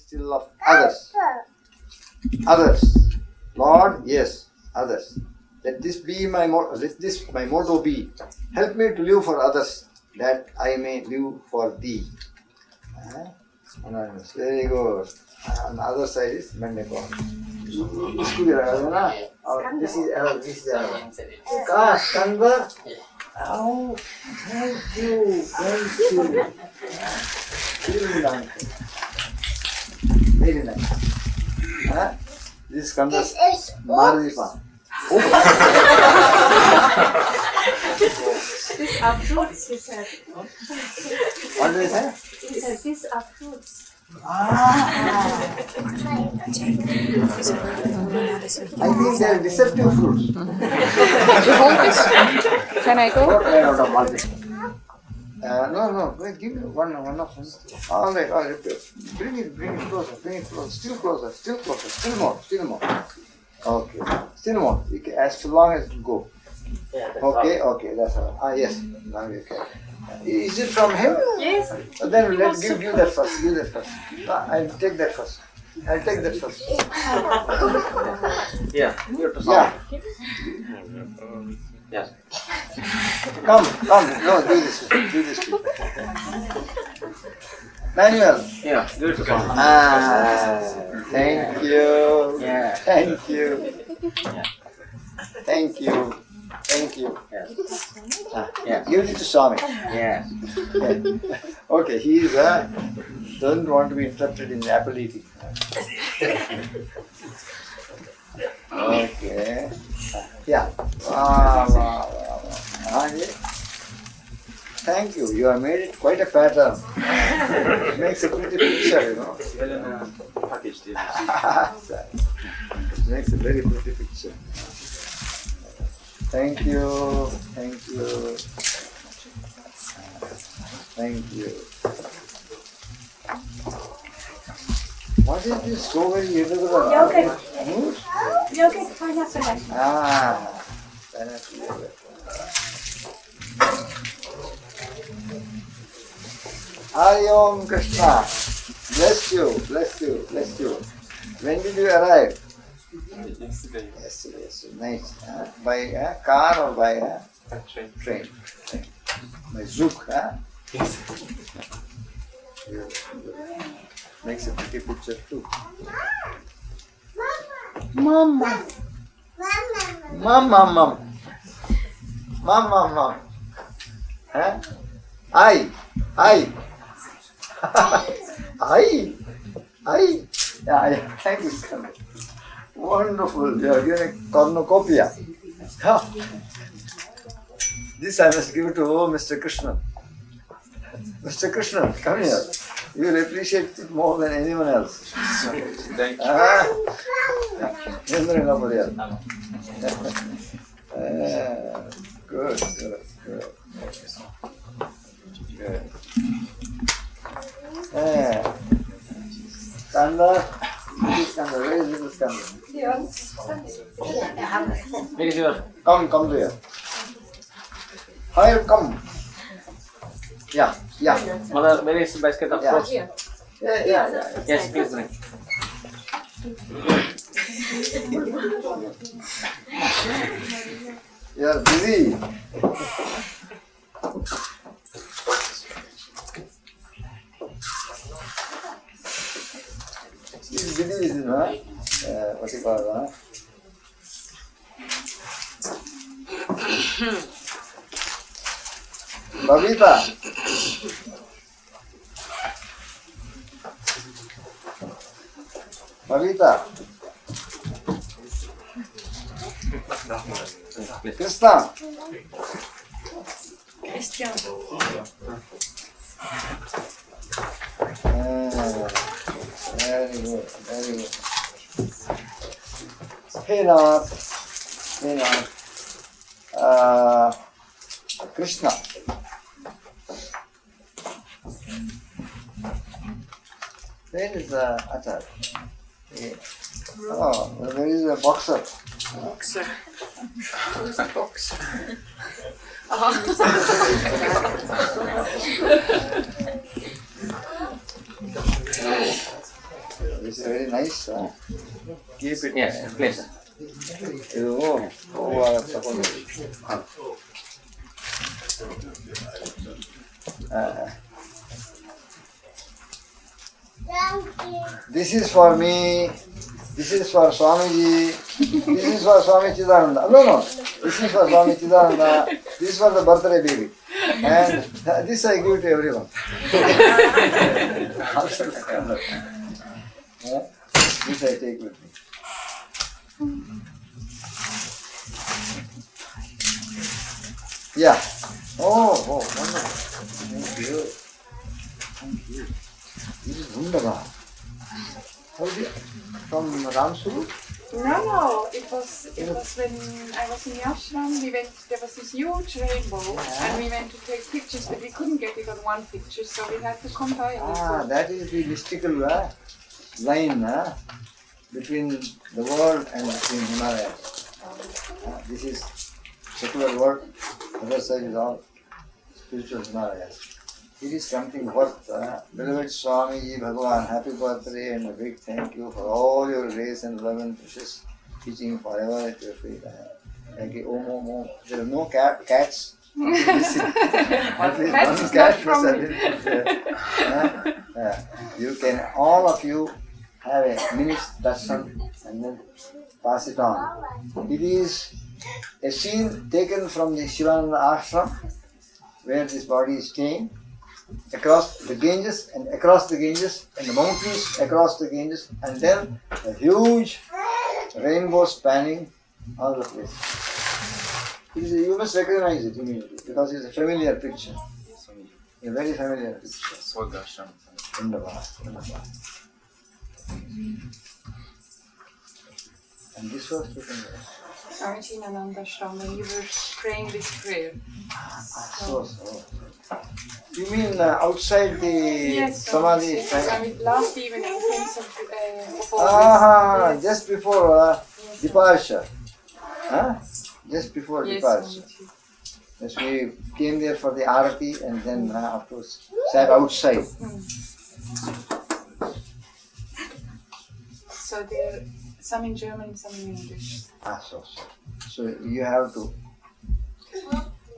still of others. Others. Lord, yes, others. Let this be my motto. Let this my motto be. Help me to live for others, that I may live for thee. Anonymous. Very good. On the other side is Mendeko. This is Skanda. Oh, thank you. Very nice. This is Skanda's Marzipan. These are fruits, he said. What do you say? He said, these are fruits. I think they are deceptive fruits. Hold this. Can I go? No. Wait, give me one of them. All right. Bring it closer. Still more. Okay. Still more. You can, as long as you go. Okay, that's all. Yes. Now you can. Is it from him? Yes. Then let's give you that first. I'll take that first. Yeah, you're to solve. Yes. Come. No, do this. Manuel. Yeah, do it to solve. Thank you. Yeah. Thank you. Yes. Give it to Swami. Yes. Okay, he is doesn't want to be interrupted in the apple eating. Okay. Yeah. Thank you. You have made it quite a pattern. It makes a pretty picture, you know. It makes a very pretty picture. Thank you. What is this strawberry? Yogurt. Yogurt, pineapple. Pineapple yogurt. Hari Om Krishna. Bless you. When did you arrive? Yesterday. Nice. By car or by train? By Zook, Yes. Makes a pretty picture too. Mama. Mom. I. Yeah. Thank you. Wonderful. You are giving a cornucopia. This I must give to Mr. Krishnan. Mr. Krishnan, come here. You will appreciate it more than anyone else. Thank you. Good. Skanda, where is little Skanda? Where is yours? Come here. Here, come. Yeah. Mother, where is the basket of fruits? Yeah. Yes, please bring. You are busy. He's busy, isn't he? What you call it, Babita. Krishna. Christian. Very good. Hey Nath. Krishna. Where is the Achar? Oh, there is a boxer. Boxer. Who's a boxer? It's very nice. Keep it. Yes, please. This is for me. This is for Swamiji. This is for Swami Chidananda. No. This is for Swami Chidananda. This is for the birthday baby. And this I give to everyone. This I take with me. Yeah. Oh, wonderful. Thank you. This is wonderful. From Ramsuru? No. It was when I was in the ashram. There was this huge rainbow, and we went to take pictures, but we couldn't get it on one picture, so we had to combine it. That is the mystical line between the world and between Himalayas. This is secular world, other side is all spiritual Himalayas. It is something worth. Beloved Swamiji Bhagavan, happy birthday and a big thank you for all your grace and love and precious teaching forever at your feet. Thank you. Om. There are no cats. Cats is not from me. You can, all of you, have a minute's darshan and then pass it on. It is a scene taken from the Shivananda ashram where this body is staying. Across the Ganges and across the Ganges and the mountains across the Ganges, and then a huge rainbow spanning all the place. You must recognize it immediately because it's a familiar picture. A very familiar picture. Swadashram. Wonderful. And this was taken there. Swami Chidananda ashram, when you were praying this prayer. So. You mean outside the Samadhi? Yes. Last evening, things of all this. Just before departure. Just before departure. Yes, we came there for the arati and then afterwards sat outside. So there are some in German, some in English. So you have to.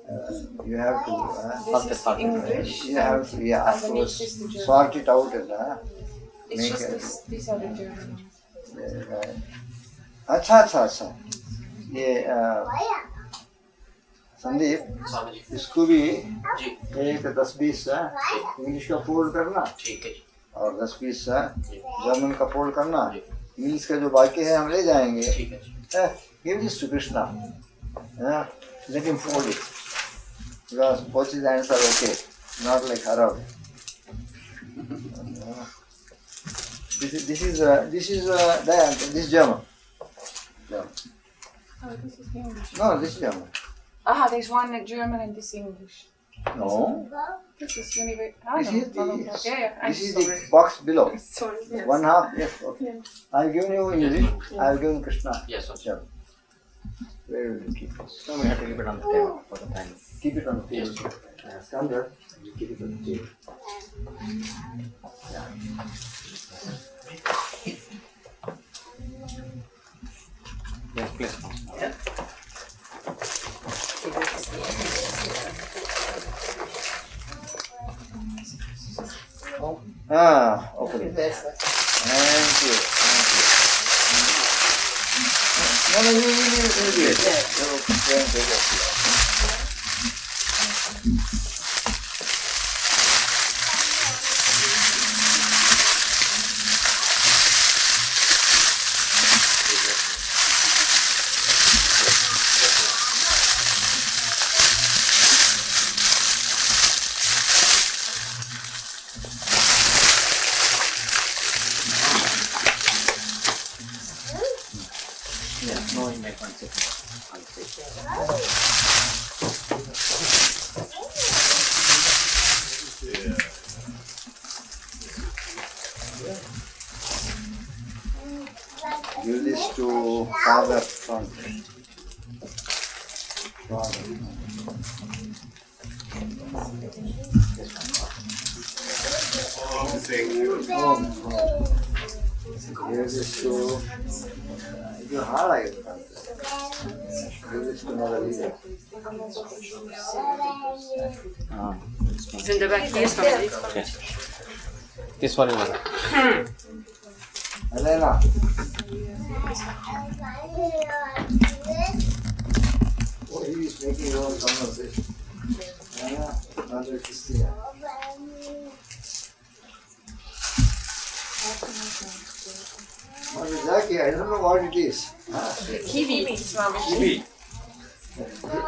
This is English. You have to, afterwards sort it out and it's just these are the German. अच्छा ये संदीप इसको भी एक 10-20 English का fold करना और 10-20 German का fold करना इंग्लिश का जो बाकी है हम ले जाएंगे give this to Krishna let him fold it because both his hands are okay not like Harab. This is German. Oh, this is English. No, this is German. There's one in German and this English. No. This is This is the box below. Sorry. Yes. One half, yes. Okay. Yes. I've given you English. I've given Krishna. Yes, okay. German. Where will you keep it? So we have to keep it on the table for the time. Keep it on the table. Yes. Stand there. You keep it on the table. Yeah. Yes, please. Okay. Thank you. No, you do it. Thank you. Yes, no, you make one second. Give this to Father front. give this to, ಇದು ಹಾಳಾಗಿರುತ್ತೆ. Give this to another leader. Sind aber hier Swami. Yes. This one is Elena. Oh, he is making his own conversation. Another Christina. Mother Jackie, I don't know what it is. Kiwi, Swami. Kiwi.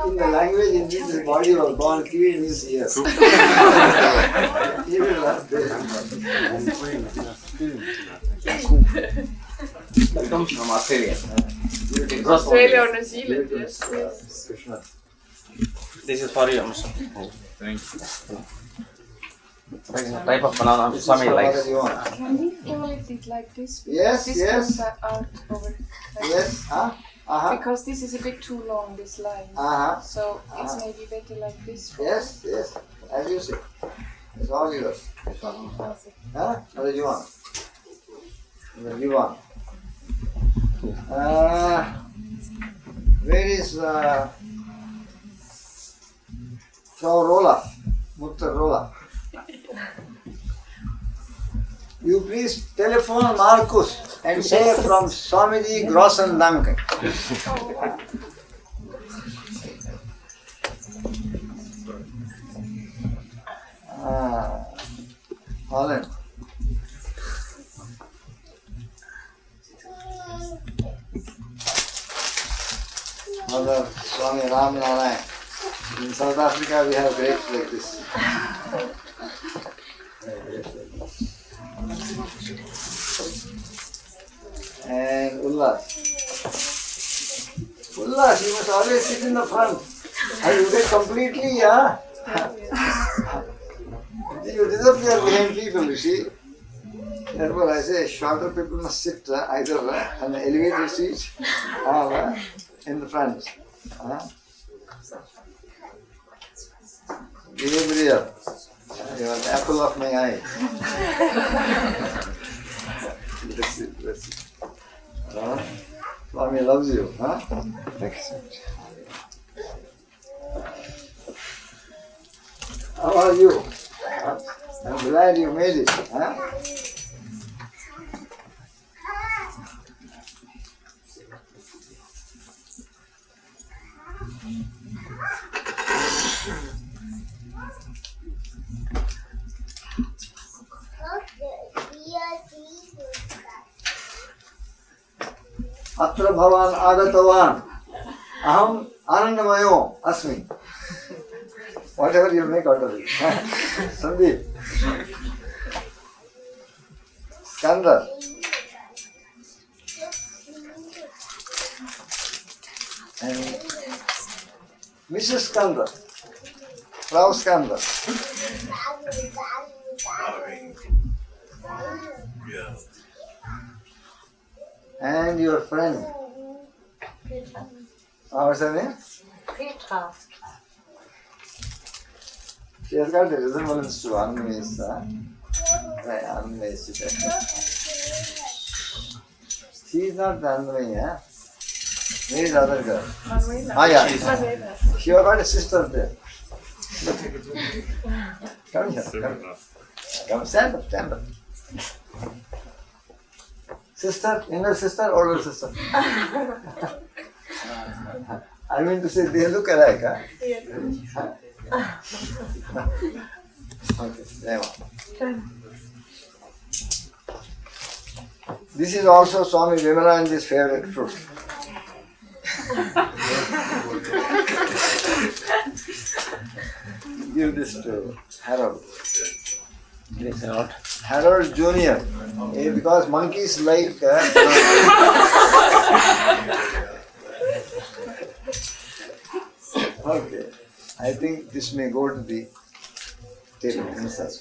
In the language in which the body was born, Kiwi means ear. Kiwi was there. That comes from Australia. Australia or New Zealand, yes. Krishna. This is for you, Mr. Thank you. This is a type of banana Swami likes. Can we fold it like this? Yes, This yes. comes out over. Like Yes, huh? Uh-huh. Because this is a bit too long, this line. Uh-huh. So it's maybe better like this. Yes, yes. As you say. It's all yours. Huh? What do you want? What do you want? Where is Frau Rola? Mutter Rola. You please telephone Marcus and say from Swamiji Grossen Danke. Holland. Mother Swami Ram Narayan. In South Africa we have grapes like this. And Ullas. Ullas, you must always sit in the front. And you get completely, you disappear behind people, you see. Therefore I say shorter people must sit either on the elevator seat or in the front. Gabriel, you are the apple of my eye. That's it, that's it. Swami loves you, huh? Thank you so much. How are you? I'm glad you made it, huh? Atra bhavan agatavan aham anandamayo asmi. Whatever you make out of it. Sandeep. Skandar. And Mrs. Skandar. Frau Skandar. And your friend. What's her name? Petra. She has got a resemblance to Anmesh. Anmesh. She is not the Anmesh, huh? Where is the other girl? Manuela. Yeah. She has got a sister there. Come here. Come, stand up, stand up. Sister, younger sister, older sister? I mean to say, they look alike, huh? Okay, there you are. This is also Swami Vimalanji's favorite fruit. Give this to Harold. This is not. Harold Jr. Because monkeys like. Okay, I think this may go to the table inside.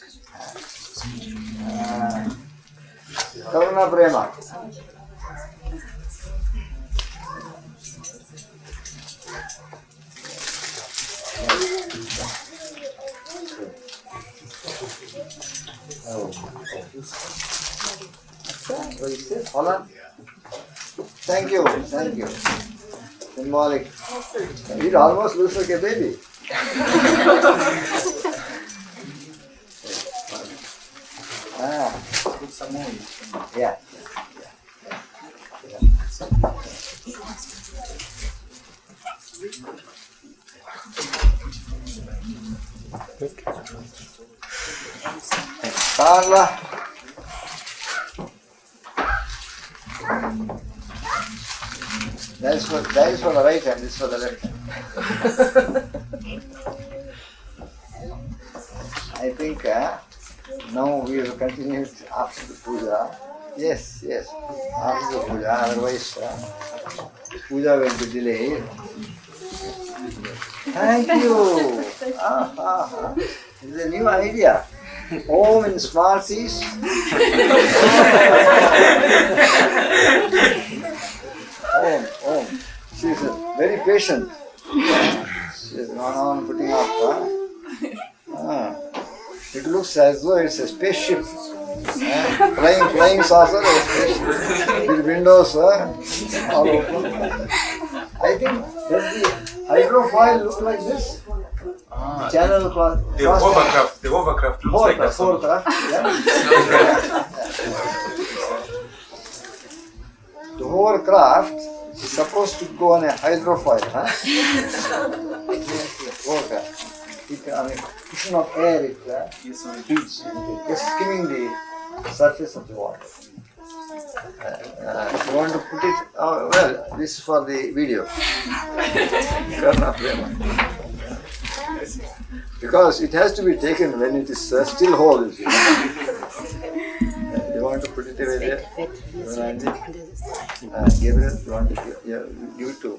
Karuna Prema. Oh. What is this? Holland? Thank you. Symbolic. It almost looks like a baby. Put some more. Yeah. Carla. That is for the right hand, this is for the left hand. I think now we will continue it after the puja. Yes, after the puja, otherwise the puja will be delayed. Thank you. This is a new idea. Om in Smarties. Om. She is very patient. She is not on putting up. It looks as though it's a spaceship. Flying saucer, a spaceship. With windows all open. I think does the hydrofoil look like this? Channel cross. The hovercraft looks like that. Hovercraft, yeah. The hovercraft is supposed to go on a hydrofoil, Hovercraft. Cushion of air, it heats, just skimming the surface of the water. You want to put it, well, this is for the video. Because it has to be taken when it is still whole. You want to put it away there? Gabriel, you want to give it to?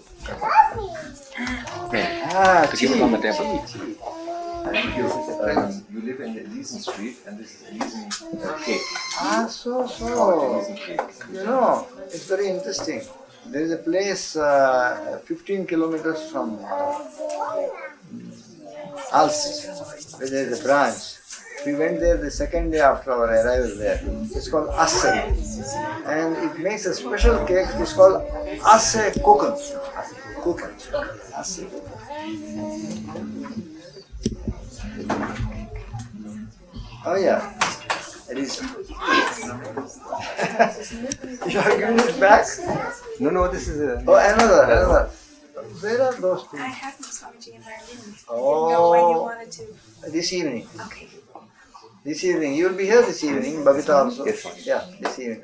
Keep it on the table. Thank you. You live in the Leeson Street and this is Leeson cake. So. Leeson cake. You know, it's very interesting. There is a place 15 kilometers from Alst, where there is a branch. We went there the second day after our arrival there. It's called Asse. And it makes a special cake. It's called Asse Kuchen. Asse. Oh yeah, it is. You are giving it back? No, this is a... Oh, another. Where are those two? I have them, Swamiji, in my room. Oh. I didn't know when you wanted to. This evening. Okay. This evening. You will be here this evening, Babita also. Yes. Yeah, this evening.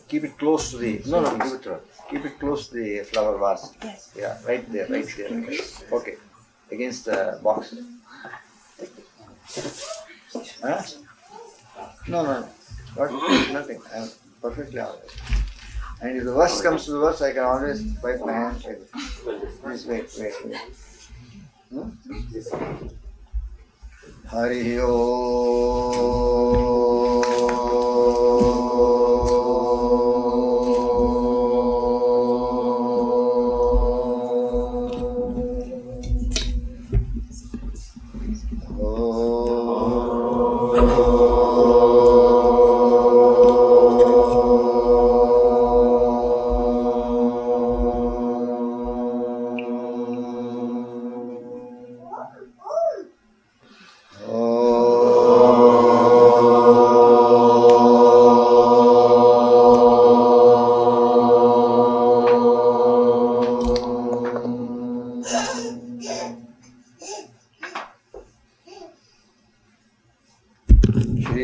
Keep it close to the... No, give it to her. Keep it close to the flower vase. Yes. Yeah, right there. Okay. Against the box. Huh? No. What? Nothing. I'm perfectly alright. And if the worst comes to the worst, I can always wipe my hands like this. Please wait. Hari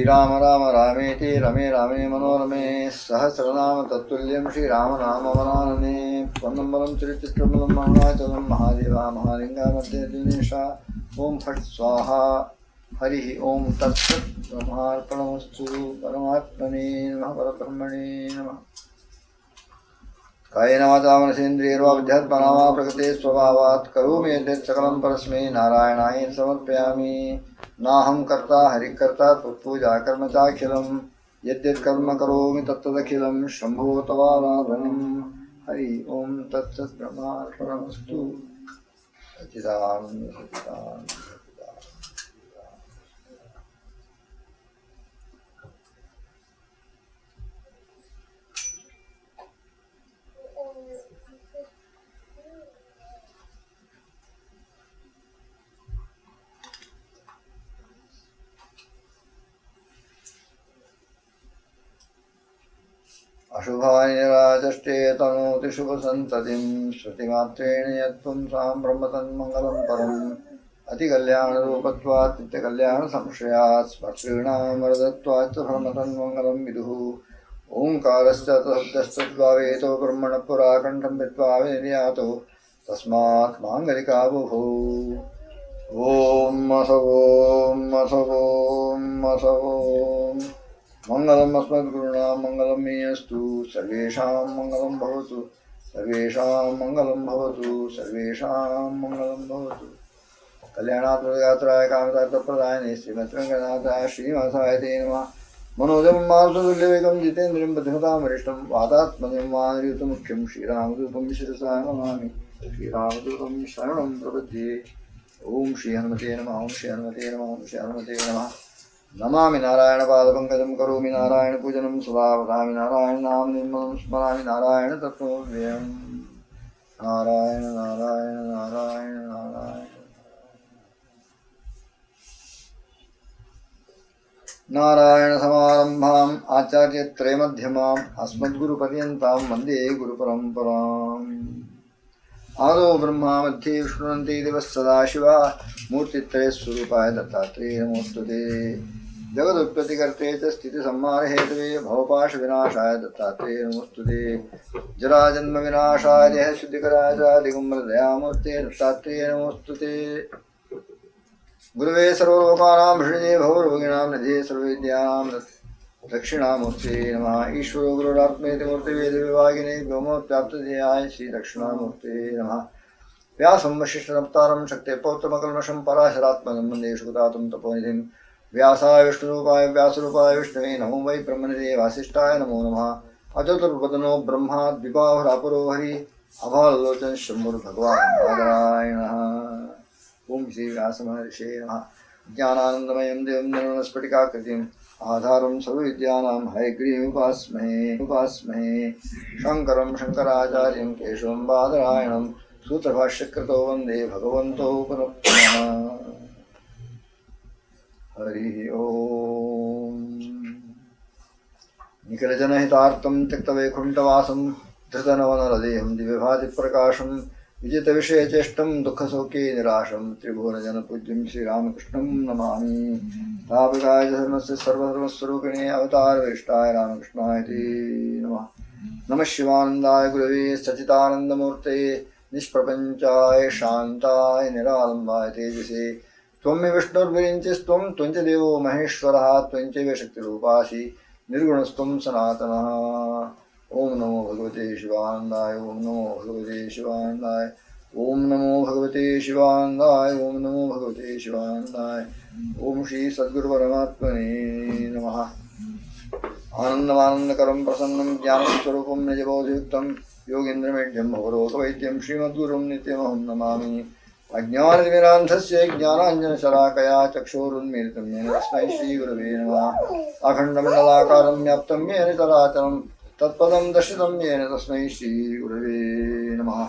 Rama Rameti Rame Manorame Sahasranama Tatulyam Shri Rama Nama Varanane Pannambaram Chiritramalam Mahachalam Mahadeva Mahalinga Madhya Dinesha Om Phat Swaha Hari Om Tat Sat Brahmarpanamastu Paramatmane Namaha Parabrahmane Namaha Kayena Madhavanasendriyarva Vidhyatmanava Prakate Swabhavat Karumi Yadhet Sakalam Parasme Narayanaye Samarpayami Naham Karta Hari Karta Puja Karmachakilam Yadhyat Karma Karomi Tattadakhilam Shambho Tavaradhanam Hari Om Tat Sat Brahmarpanamastu Sachidananda अशुभानि निराचष्टे तनोति शुभसन्ततिं श्रुतिमात्रेण यत्पुंसां ब्रह्मतन्मङ्गलं परम् अतिकल्याणरूपत्वात् नित्यकल्याणसंश्रयात् स्मर्तॄणां वरदत्वात् च ब्रह्मतन्मङ्गलं विदुः ओङ्कारस्य तद्शब्दस्तद्भावेतो ब्रह्मणः पुरा कण्ठं विद्वा विनिर्यातो तस्मात् माङ्गलिका बुभुः ॐ असवोम मंगलम अस्मद्गुरुणां मंगलं मे अस्तु सर्वेषां मंगलं भवतु सर्वेषां मंगलं भवतु सर्वेषां मंगलं भवतु कल्याणात्मयात्राय कामदार्थप्रदायिने श्रीमद्वेङ्कटनाथाय श्रीनिवासाय ते नमः मनोजं मारुततुल्यवेगं जितेन्द्रियं बुद्धिमतां वरिष्ठं वादात्मजं वानरयुतमुख्यं श्रीरामदूतं शिरसा नमामि श्रीरामदूतं शरणं प्रपद्ये ओम श्री हनुमते नमः ओम श्री हनुमते नमः ओम श्री हनुमते नमः नमामि नारायण पादपङ्कजं करोमि नारायण पूजनं सदा वदामि नारायण नाम निर्मलं स्मरामि नारायण तत्त्वव्ययम् नारायण नारायण नारायण नारायण नारायण समारम्भाम् आचार्यत्रयमध्यमाम् अस्मद्गुरुपर्यन्तां वन्दे गुरुपरम्पराम् आदौ ब्रह्मा मध्ये विष्णुरन्ते दिवः सदाशिवा मूर्तित्रयस्वरूपाय दत्तात्रेय नमोस्तुते जगदुत्पत्तिकर्ते च स्थितिसंहारहेतवे भवपाशविनाशाय दत्तात्रेय नमोस्तुते जराजन्मविनाशाय देहशुद्धिकराय च दिगम्बरदयामूर्ते दत्तात्रेय नमोस्तुते गुरुवे सर्वलोकानां भिषजे भवरोगिणां निधे सर्वविद्यानां दक्षिणामूर्ते नमः ईश्वरो गुरुरात्मेति मूर्तिवेदविभागिने व्योमोत्व्याप्तदेहाय श्रीदक्षिणामूर्ते नमः व्यासं वसिष्ठनप्तारं शक्ते पौत्रमकल्मषं पराशरात्मनं वन्दे सुखदातं तपोनिधिं व्यासाय विष्णुरूपाय व्यासरूपाय विष्णवे नमो वै ब्रह्मनिधे वासिष्ठाय नमो नमः अचतुर्वदनो ब्रह्मा द्विबाहुरापरो हरि अभालोचन शम्भुर्भगवान् नारायणः ओं श्री व्यासमहर्षे नमः ज्ञानानन्दमयं देवं निर्मलस्फटिकाकृतिम् आधारं सर्वविद्यानां हयग्रीवमुपास्महे शङ्करं शङ्कराचार्यं केशवं बादरायणं सूत्रभाष्यकृतो वन्दे भगवन्तो पुनः हरिः ओम् निखिलजनहितार्थं त्यक्तवैकुण्ठवासं धृतनवनरदेहं दिव्यभातिप्रकाशं विजितविषयचेष्टं दुःखसौख्ये निराशं त्रिभुवनजनपूज्यं श्रीरामकृष्णं नमामि तापकाय धर्मस्य सर्वधर्मस्वरूपिणे अवतारविष्टाय रामकृष्णाय ते नमः नमः शिवानन्दाय गुरवे सच्चिदानन्दमूर्ते निष्प्रपञ्चाय शान्ताय निरालम्बाय तेजसे त्वं विष्णुर्विरिञ्चिस्त्वं त्वं च देवो महेश्वरः त्वं चैव शक्तिरूपासि निर्गुणस्त्वं सनातनः ओम नमो भगवते शिवानन्दाय ओम नमो भगवते शिवानन्दाय ओम नमो भगवते शिवानन्दाय ओम नमो भगवते शिवानन्दाय ओम श्री सद्गुरु परमात्मने नमः आनन्दमानन्दकरं प्रसन्नं ज्ञानस्वरूपं निजबोधयुक्तं योगीन्द्रमेढ्यं भवरोगवैद्यं श्रीमद्गुरुं नित्यमहं नमामि अज्ञानतिमिरान्धस्य ज्ञानाञ्जनशलाकया चक्षुरुन्मीलितं येन तस्मै श्रीगुरवे नमः अखण्डमण्डलाकारं व्याप्तं येन चराचरं तत्पदं दर्शितं येन तस्मै श्रीगुरवे नमः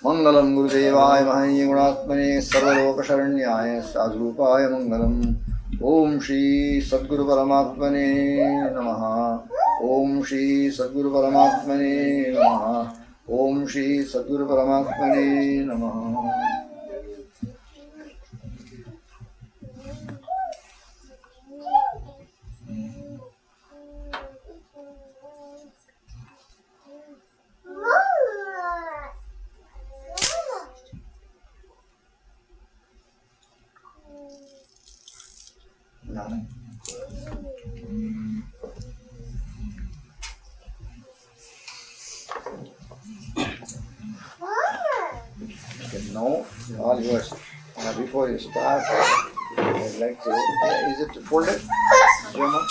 मङ्गलं गुरुदेवाय महनीयगुणात्मने सर्वलोकशरण्याय साधुरूपाय मङ्गलम् ओम श्री सद्गुरु परमात्मने नमः ओम श्री सद्गुरु परमात्मने नमः ओम श्री सद्गुरु परमात्मने नमः Okay, now all yours. Before you start, I'd like to. Is it folded? Jama?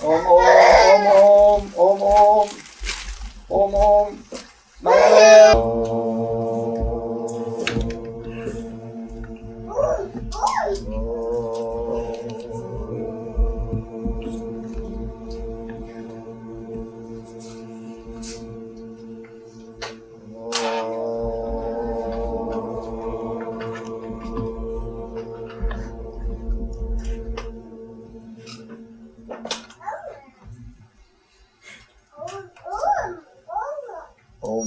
Om Om Om Om Om Om Om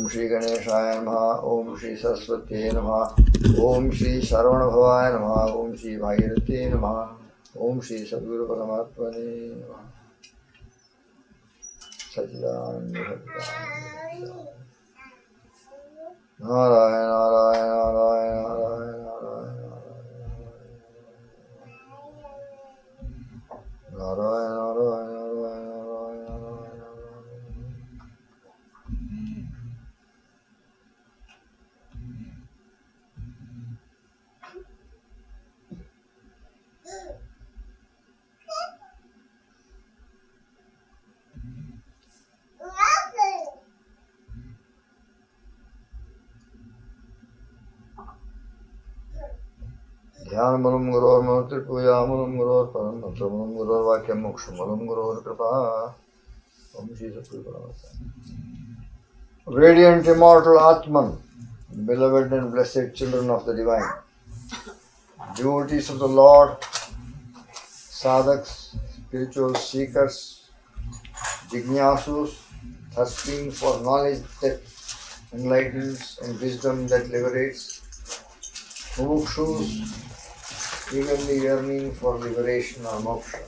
Shri Ganeshaya Namaha, Om Shri Saraswati Namaha, Om Shri Sarvanabhavaya Namaha, Om Shri Bhagirati Namaha, Om Shri Sadguru Paramatmane Namaha. Sachidananda Sachidananda Narayana Narayana Narayana Narayana Narayana Narayana Dhyanamalam Guror Manatri Pujamanam Guror Param Mantramanam Guror Vakyam Mokshamanam Guror Kripa Om Shri Satguru Paramatmane. Radiant immortal Atman, beloved and blessed children of the Divine, devotees of the Lord, sadhaks, spiritual seekers, jignasus, thirsting for knowledge that enlightens and wisdom that liberates, mumukshus, eagerly yearning for liberation or moksha,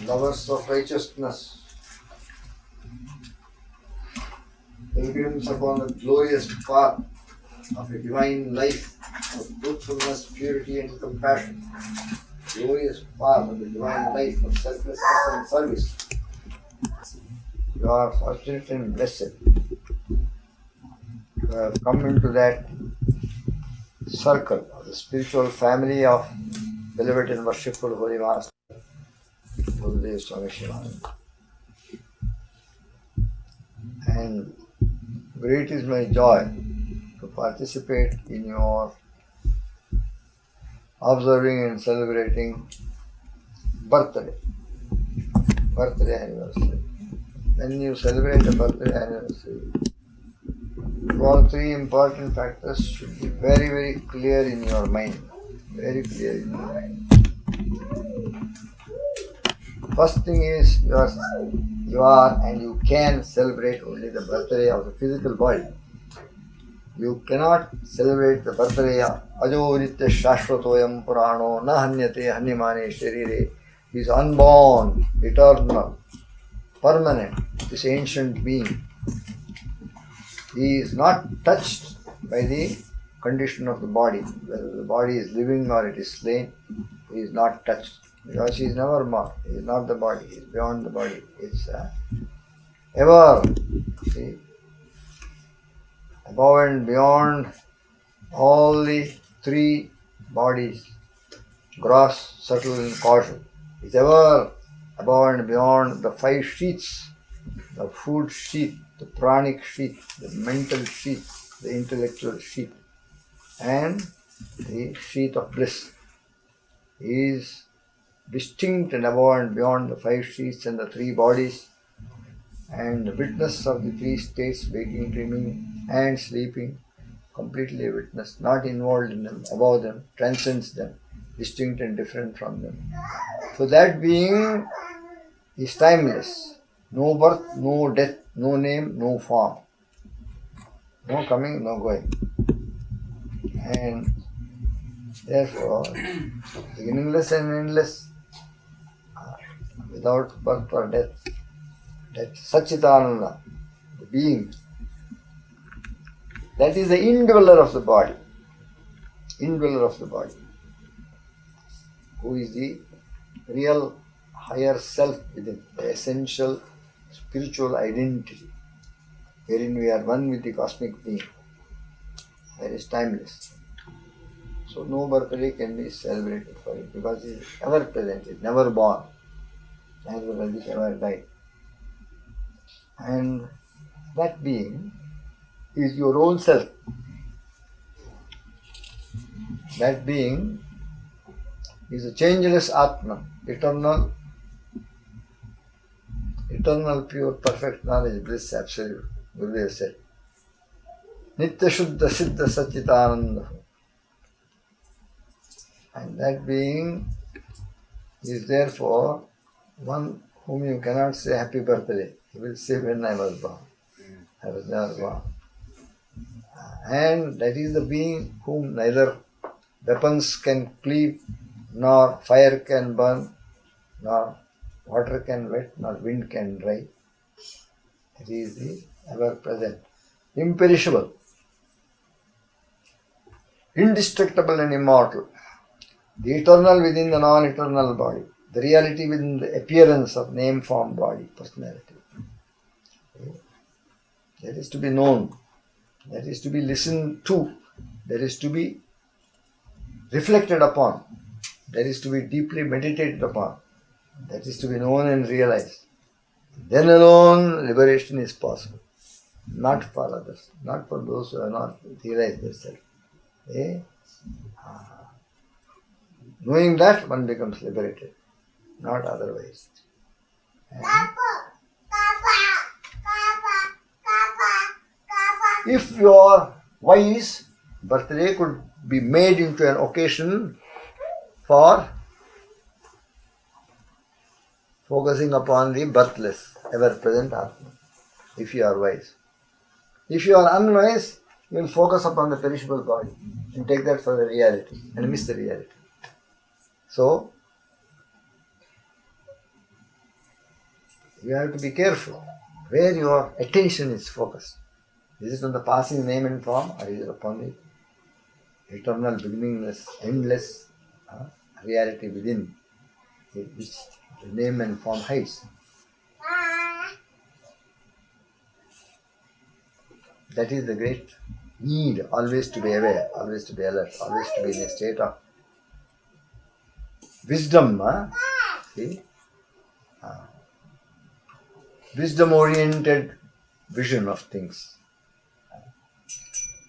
lovers of righteousness, pilgrims upon the glorious path of a divine life of truthfulness, purity and compassion, glorious path of the divine life of selflessness and service. You are fortunate and blessed to have come into that circle of the spiritual family of beloved and worshipful Holy Master, Gurudev Swami Chidananda. And great is my joy to participate in your observing and celebrating birthday anniversary. When you celebrate a birthday anniversary, all three important factors should be very, very clear in your mind. Very clear in your mind. First thing is you are and you can celebrate only the birthday of the physical body. You cannot celebrate the birthday of Ajo Nitya Shashvatoyam Purano Na Hanyate Hanyamane Sharire. He is unborn, eternal, permanent, this ancient being. He is not touched by the condition of the body. Whether the body is living or it is slain, he is not touched. Because he is never more. He is not the body. He is beyond the body. It's ever, see, above and beyond all the three bodies, gross, subtle and causal. It's ever above and beyond the five sheaths, the food sheath, the pranic sheath, the mental sheath, the intellectual sheath, and the sheath of bliss. He is distinct and above and beyond the five sheaths and the three bodies, and the witness of the three states, waking, dreaming, and sleeping, completely a witness, not involved in them, above them, transcends them, distinct and different from them. So that being is timeless. No birth, no death, no name, no form. No coming, no going. And therefore, beginningless and endless, without birth or death. That Sachidananda, the being, that is the indweller of the body. Indweller of the body. Who is the real higher self within, the essential spiritual identity, wherein we are one with the cosmic being. That is timeless. So no birthday can be celebrated for it because he is ever present, he is never born, neither has he ever died. And that being is your own self. That being is a changeless Atman, eternal, pure, perfect knowledge, bliss, absolute. Gurudev said, Nitya Shuddha Siddha Sachitananda. And that being is therefore one whom you cannot say happy birthday. He will say when I was born. I was never born. And that is the being whom neither weapons can cleave, nor fire can burn, nor water can wet, nor wind can dry. It is the ever-present, imperishable, indestructible and immortal, the eternal within the non-eternal body, the reality within the appearance of name, form, body, personality. That is to be known, that is to be listened to, that is to be reflected upon, that is to be deeply meditated upon, that is to be known and realized. Then alone liberation is possible. Not for others, not for those who have not realized themselves. Knowing that, one becomes liberated, not otherwise. And if you are wise, birthday could be made into an occasion for focusing upon the birthless, ever-present Atma, if you are wise. If you are unwise, you will focus upon the perishable body and take that for the reality and miss the reality. So, you have to be careful where your attention is focused. Is it on the passing name and form, or is it upon the eternal, beginningless, endless reality within which the name and form hides? That is the great need, always to be aware, always to be alert, always to be in a state of wisdom. Wisdom-oriented vision of things.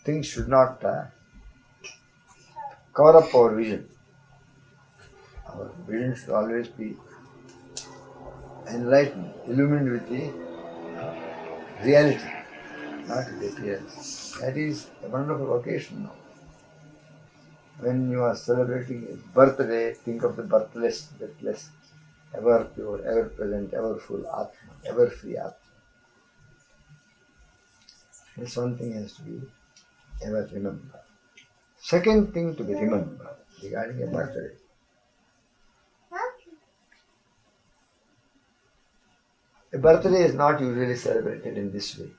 Things should not cover up our vision. Our vision should always be enlightened, illumined with the reality, not with the appearance. That is a wonderful occasion now. When you are celebrating a birthday, think of the birthless, deathless, ever pure, ever present, ever full Atma, ever free Atma. This one thing has to be ever remembered. Second thing to be remembered regarding a birthday. A birthday is not usually celebrated in this way.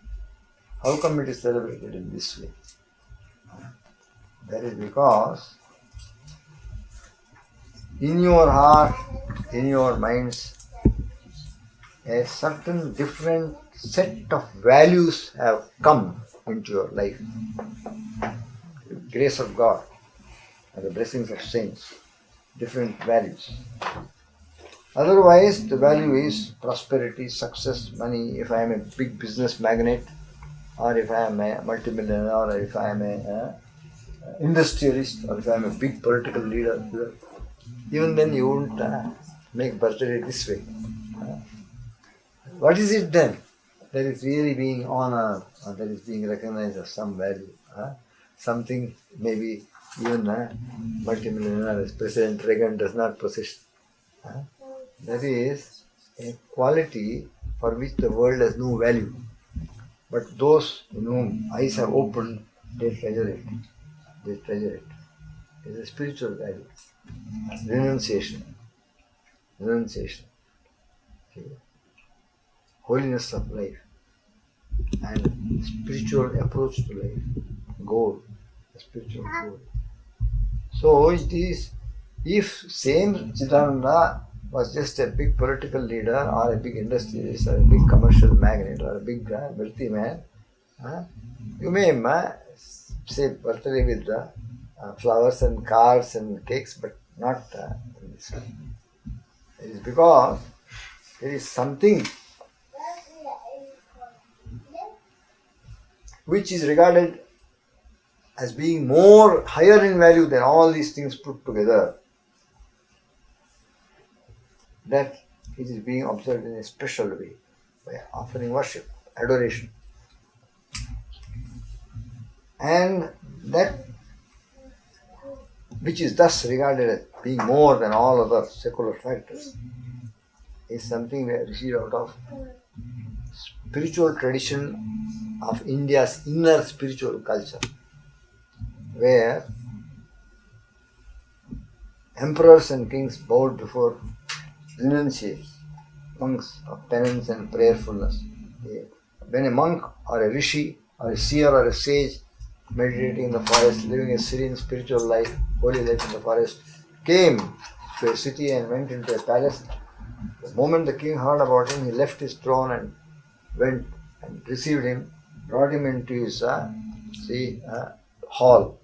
How come it is celebrated in this way? That is because in your heart, in your minds, a certain different set of values have come into your life. The grace of God and the blessings of saints, different values. Otherwise, the value is prosperity, success, money. If I am a big business magnate, or if I am a multimillionaire, or if I am a industrialist, or if I am a big political leader, even then you won't make birthday this way. What is it then that is really being honored, or that is being recognized as some value? Something maybe even multimillionaire as President Reagan does not possess. That is a quality for which the world has no value. But those in whom eyes have opened, they treasure it. They treasure it. It is a spiritual value. Renunciation. Renunciation. Okay. Holiness of life. And spiritual approach to life. Goal. A spiritual goal. So it is, if same Chidananda was just a big political leader or a big industrialist or a big commercial magnate or a big wealthy man, you may say birthday with flowers and cards and cakes, but not in this way. It is because there is something which is regarded as being more higher in value than all these things put together, that it is being observed in a special way by offering worship, adoration. And that which is thus regarded as being more than all other secular factors is something we have received out of spiritual tradition of India's inner spiritual culture, where emperors and kings bowed before renunciates, monks of penance and prayerfulness. When a monk or a rishi or a seer or a sage meditating in the forest, living a serene spiritual life, holy life in the forest, came to a city and went into a palace, the moment the king heard about him, he left his throne and went and received him, brought him into his hall,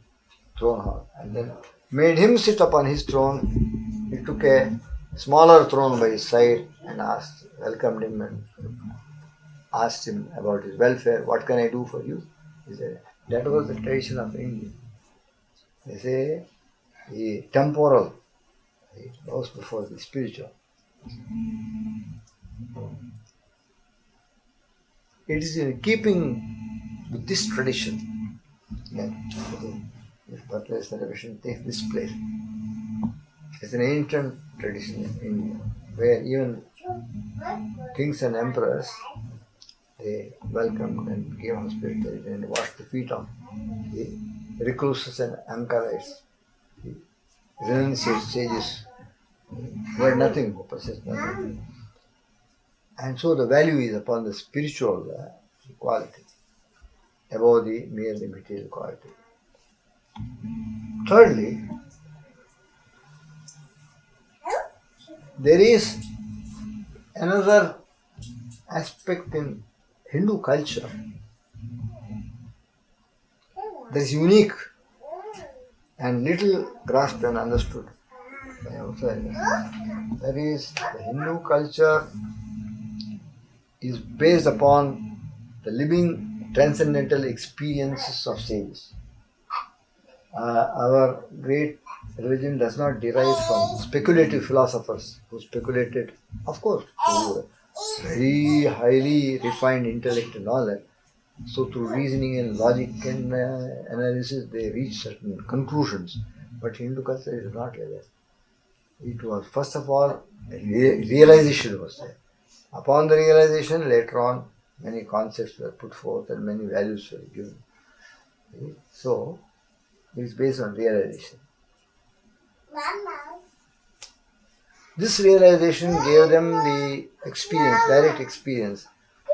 throne hall, and then made him sit upon his throne. He took a smaller throne by his side and welcomed him and asked him about his welfare. What can I do for you? He said, that was the tradition of India. They say the temporal goes before the spiritual. It is in keeping with this tradition that this particular celebration takes this place. It's an ancient tradition in India where even kings and emperors, they welcomed and gave hospitality and washed the feet of the recluses and anchorites, the renunciate sages who had nothing, who possessed nothing. And so the value is upon the spiritual quality above the merely material quality. Thirdly, there is another aspect in Hindu culture that is unique and little grasped and understood by outsiders. That is, the Hindu culture is based upon the living transcendental experiences of sages. Our great religion does not derive from speculative philosophers who speculated, of course, through very highly refined intellect and all that. So through reasoning and logic and analysis, they reach certain conclusions. But Hindu culture is not like that. It was, first of all, realization was there. Upon the realization, later on, many concepts were put forth and many values were given. So, it is based on realization. This realization gave them the experience, direct experience,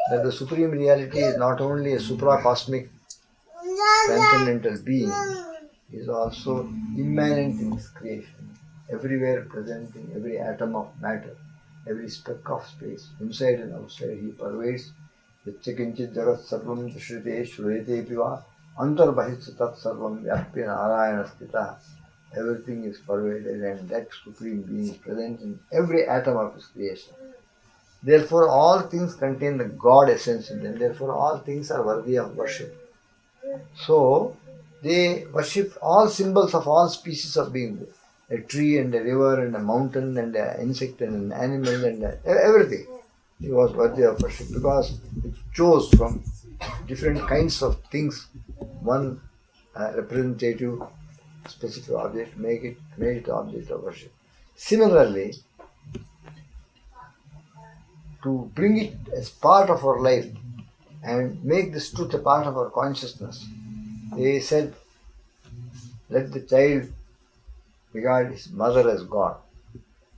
that the Supreme Reality is not only a supracosmic transcendental being, it is also immanent in its creation, everywhere present in every atom of matter, every speck of space, inside and outside. He pervades Yatchakinchit Jagat Sarvam Shrite Shruyate Piva Antarbahit Tat Sarvam Vyapya Narayana Stita. Everything is pervaded and that Supreme Being is present in every atom of His creation. Therefore, all things contain the God essence in them. Therefore, all things are worthy of worship. So, they worship all symbols of all species of beings. A tree and a river and a mountain and an insect and an animal and everything. It was worthy of worship because it chose from different kinds of things one representative specific object, made it the object of worship. Similarly, to bring it as part of our life and make this truth a part of our consciousness, they said, let the child regard his mother as God.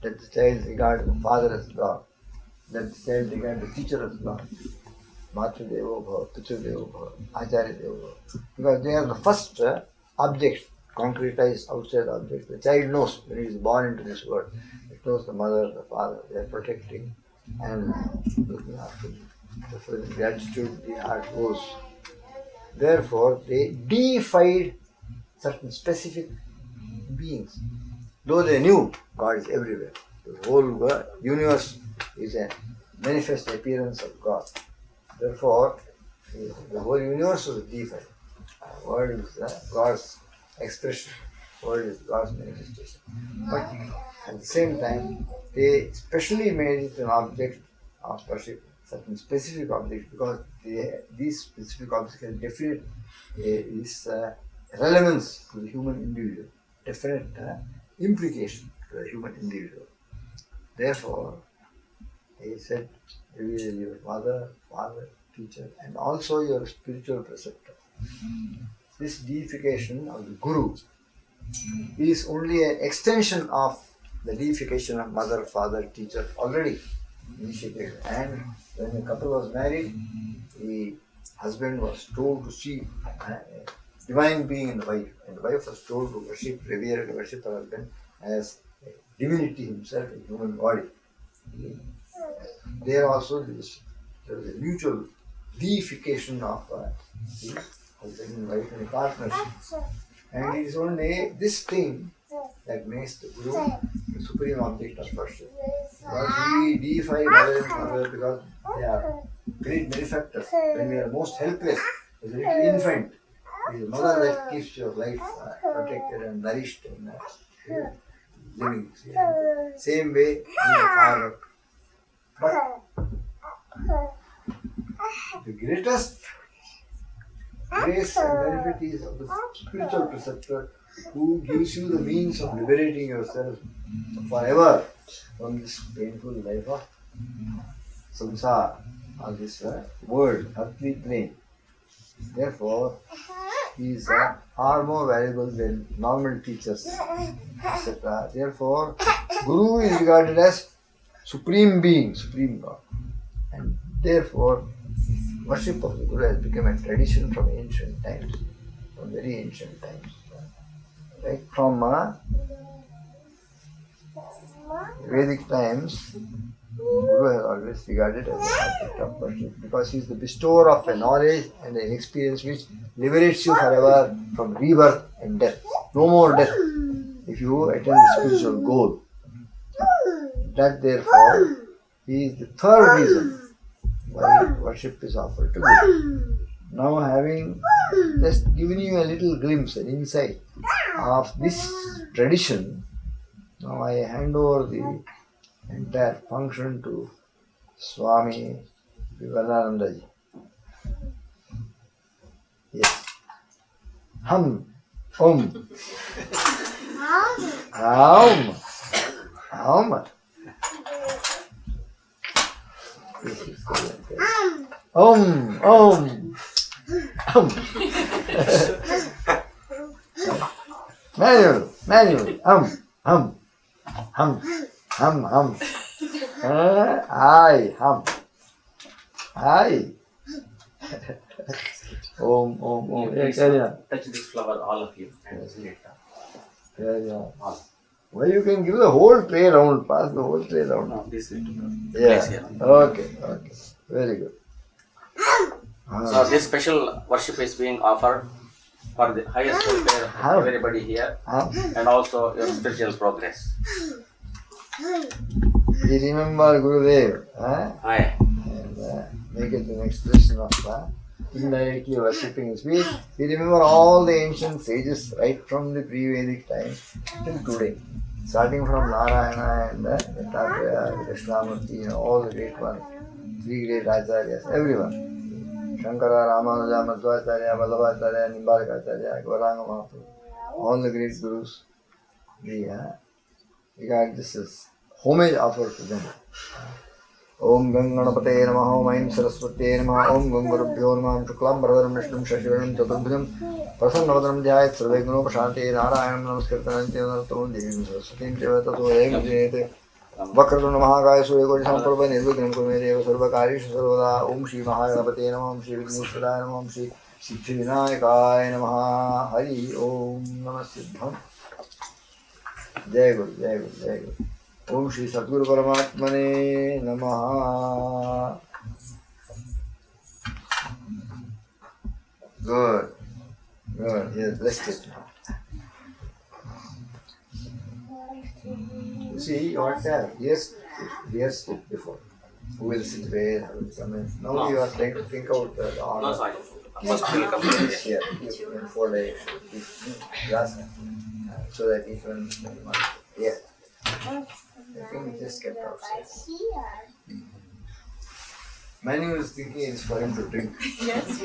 Let the child regard the father as God. Let the child regard the teacher as God. Matra Devo Bhava, Pitra Devo Bhava, Acharya Devo Bhava. Because they are the first objects, concretized outside objects. The child knows when he is born into this world. It knows the mother, the father, they are protecting and looking after him. Therefore, in gratitude, the heart goes. Therefore, they deified certain specific beings. Though they knew God is everywhere. The whole universe is a manifest appearance of God. Therefore, the whole universe was deified. The world is God's expression. The world is God's manifestation. But at the same time, they specially made it an object of worship, certain specific objects, because these specific objects have definite relevance to the human individual, definite implication to the human individual. Therefore, he said, revere your mother, father, teacher and also your spiritual preceptor. This deification of the Guru is only an extension of the deification of mother, father, teacher already initiated. And when the couple was married, the husband was told to see a divine being in the wife, and the wife was told to worship, revere and worship her husband as a divinity himself, a human body. There also there is a mutual deification of the husband and wife in a partnership. And it is only this thing that makes the Guru the supreme object of worship. Because we deify mother and father because they are great benefactors. When we are most helpless, as a little infant, it is the mother that keeps your life protected and nourished and living. Same way, we are father. But the greatest grace and benefit is of the spiritual preceptor who gives you the means of liberating yourself forever from this painful life of samsara, of this world, earthly plane. Therefore, he is far more valuable than normal teachers, etc. Therefore, Guru is regarded as supreme being, supreme God. And therefore, worship of the Guru has become a tradition from ancient times, from very ancient times. Right from Vedic times, Guru has always regarded as an object of worship because he is the bestower of a knowledge and an experience which liberates you forever from rebirth and death. No more death if you attain the spiritual goal. That therefore, he is the third reason why worship is offered to Guru. Now, having just given you a little glimpse, an insight of this tradition, now I hand over the entire function to Swami Chidananda ji. Yes. Hum. Om. Aum. Aum. Om. Om. Manual. Hum. I. Hum. I. Om. Yeah, carry on. Touch this flower, all of you. Carry on. Well, you can give the whole tray round, pass the whole tray round. No, this way to go. Yeah. Place here. Okay. Very good. So this special worship is being offered for the highest welfare of everybody here and also your spiritual progress. We remember Gurudev, Aye. and make it an expression of indirectly worshipping his feet. We remember all the ancient sages right from the pre-Vedic times till today. Starting from Narayana and Dattatreya, Krishnamurti, all the great ones, three great acharyas, everyone. Shankara, Ramanuja, Madhvacharya, Vallabhacharya, Nimbarkacharya, Gauranga Mahaprabhu, all the great gurus, we regard this as homage offered to them. Om Ganganapate Namaha, Om Aim Saraswate Namaha, Om Gangurubhyo Namaha, Shuklam Bharadram Vishnum Shashivaram Chaturbhujam Prasannavadram Jayat Sarvegnopasanti Narayanam Namaskirtananti Naratam Devim Saraswatim Chevata Suvayam Jayate Vakratuna Mahakaya Suryakoటి Samprabha Nirvignam Kurmedeva Sarvakarishu Sarvada Om Shri Mahagapate Namaha, Om Shri Vigneshwaraya Namaha, Om Shri Siddhi Vinayakaya Namaha, Hari Om Namasiddham. Jai Guru, Jai Guru, Jai Guru. Om Shri Sadguru Paramatmane Namaha. Good. He has blessed it now. You see, what years before. Who will sit where, who will come in. Now you are trying to think out the order. No, sorry. First will come here. Here, in 4 directions. So that each one is here. I think we just kept outside. Manu is thinking it's for him to drink. Yes.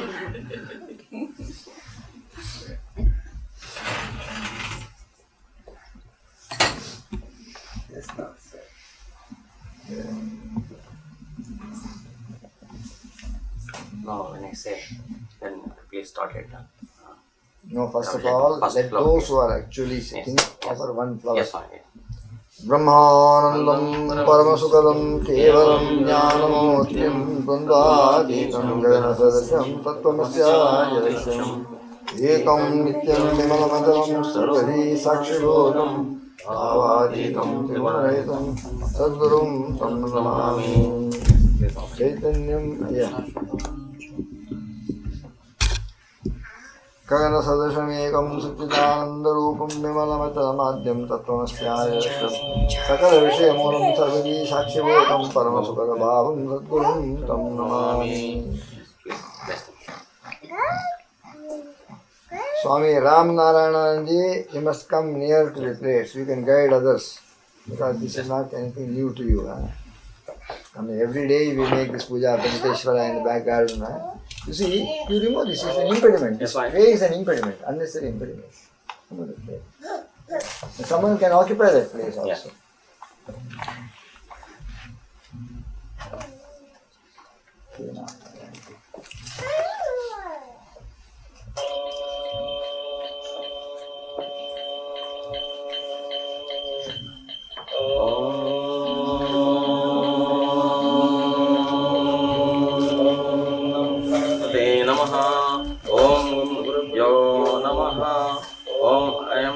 Yes, now. Yeah. No, when I say, then please start it. No, first of all, First let flower, those yes. who are actually sitting offer one flower. Yes, Swami. Brahmanandam Paramasukadam Kevalam Jnanamotyam Dvandvatītam Gaganasadasam Tattvamasya Yadashyam Ekam Nityam Vimalamajalam Sarvadi Sakshibodham Bhavadītam Trigunarahitam Sadgurum Tam Namami Chaitanyam. Kagana Sadashamekam Suchidananda Vimalamachamadhyam Tattvamasya Sakala Vishayamulam Sarvadi Sakshibodham Paramasukada Bhavam Sadgurum Tam Namami. Swami Ram Narayananji, you must come near to the place. You can guide others because this is not anything new to you. I mean, every day we make this puja Paduka in the back garden. You see, you remove this is an impediment. This way is an impediment, unnecessary impediment. Someone can occupy that place also.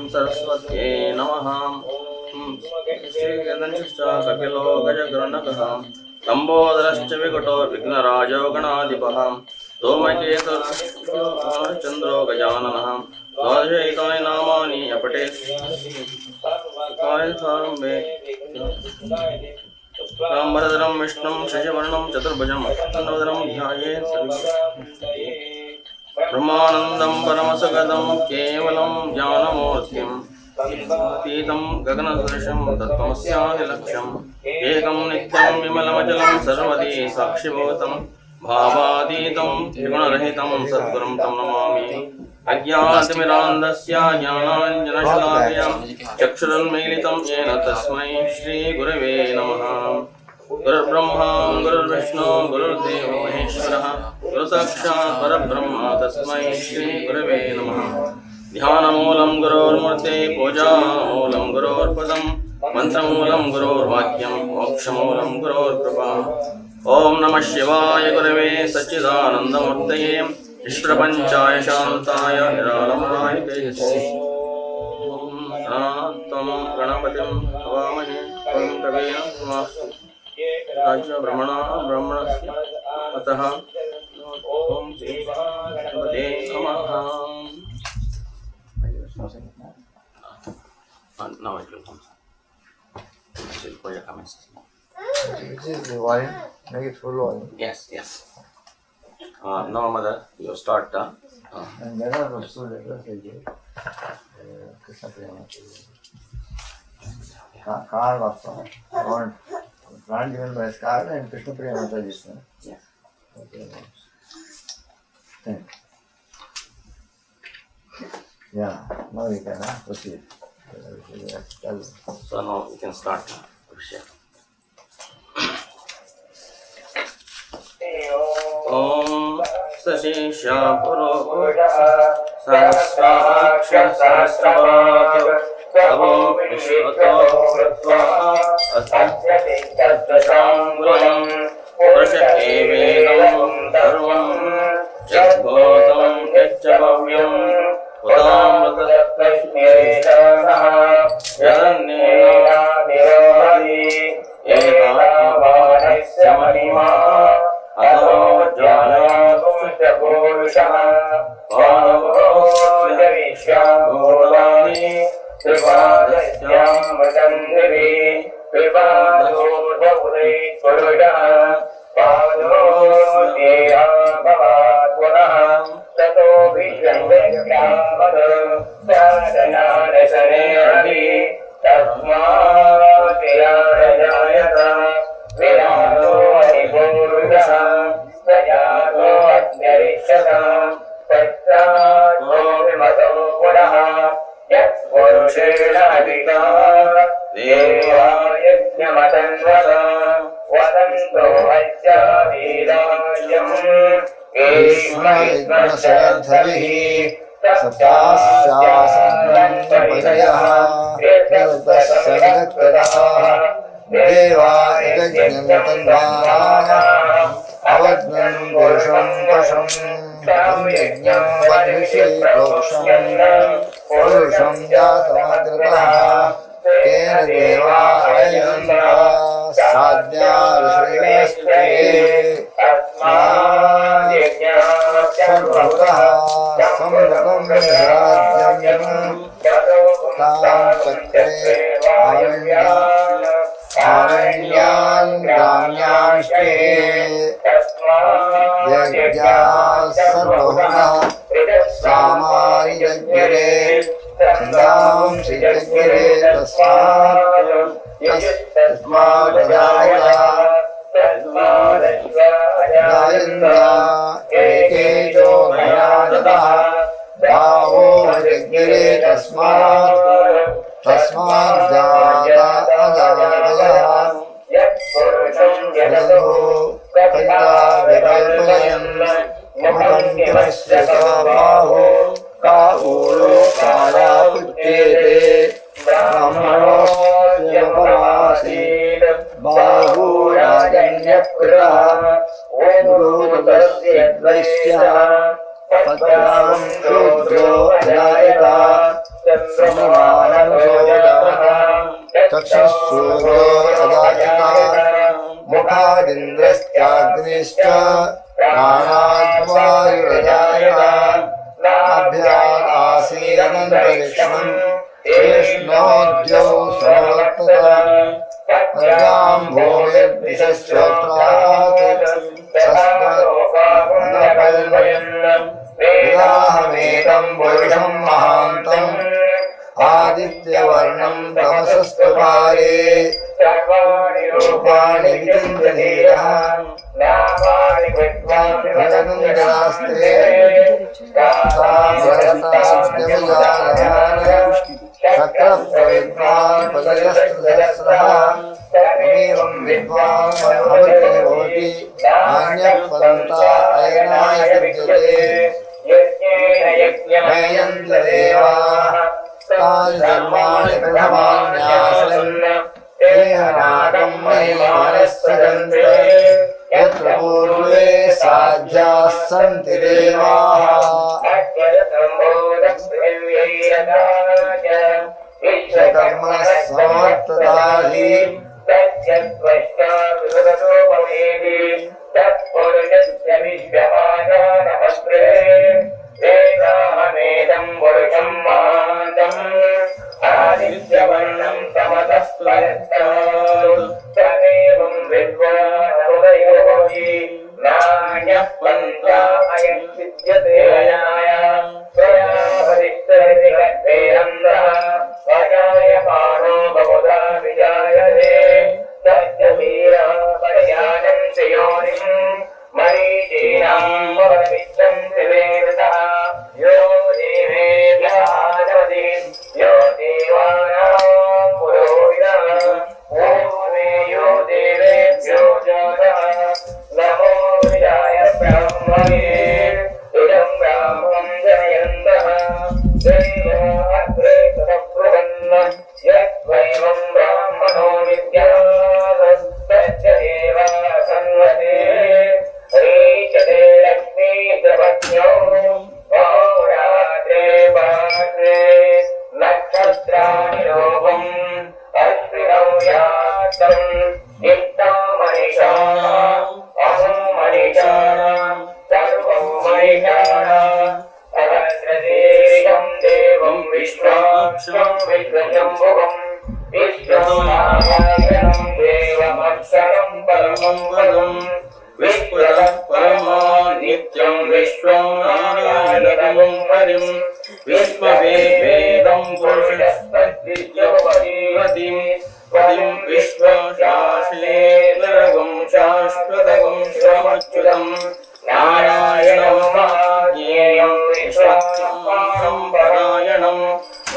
Saraswati Namaha. Sri Gananshishta Kapilo Gajagrannakaham Lambodharascha Vikato Vignarajo Ganadipaham Domaketu Chandro Gajananaham Dvajaitai Namani Apate Kaitharambe Rambhadram Vishnum Shajivarnam Chaturbhajam Navadram Dhyaye Brahmanandam Paramasukadam Kevalam Jnanamurtyam Atītam Gaganasarasham Tattvamasya Laksham Ekam Nityam Vimalamajalam Sarvadi Sakshibodham Bhavatītam Trigunarahitam Sadgurum Tam Namami Ajñānatimirandasya Jnānāñjana-shalakayam Chakshuranmilitam Yena Tasmai Shri Gurave Namaha. Guru Brahma, Guru Vishnu, Guru Deva Maheshwara, Guru Sakshat Parabrahma, Tasmai Shri Gurave Namaha. Dhyanamoolam Gururmurte, Pujamoolam Gururpadam, Mantramoolam Gururvakyam, Mokshamoolam Gururkripa. Om Namah Shivaya Gurave Sachidanandamurtaye, Ishprapanchaya Shantaya Niralamaya Tejasvi. Om Anantam Ganapatim Avamahe, Om Kavena Namastu. Raja Brahmana Brahmanasya Ataha Om Sri Ganapate Namaha. Now it will come. Still for your comments. Which is the volume? Make it full volume. Yes, yes. Now, Mother, you start. And then I was told that I gave Krishna Prema. Car was found. Plant given by Scar and Krishna Prema Mataji. Yes. Okay. Thank you. Yeah, now we can proceed. So now you can start. Om Sashisha Puro Sahasraksha Sahasrabhato Abo Vishwato Vatvaha Asyati Tattvasamgulam Prashake Vedam Sarvam Yadbhotam Yachabhavyam Udamratakrishneshanah Yadannena Nirvadi Ekavanisya Mahima Adho Jnana Purushah Padavosya Vishyabhutani Trivadasyam Vatandevi Trivadho Bhavudai Purushah Padavosya Bhavatvanah Tato Vishyanvedyamada Sadhanana Saneradhi Tasmātiyā Rajayata Virāto Adipurusha Sajāto Adnyarishata Tattā Vimato Punaha Yat Purushena Adhikā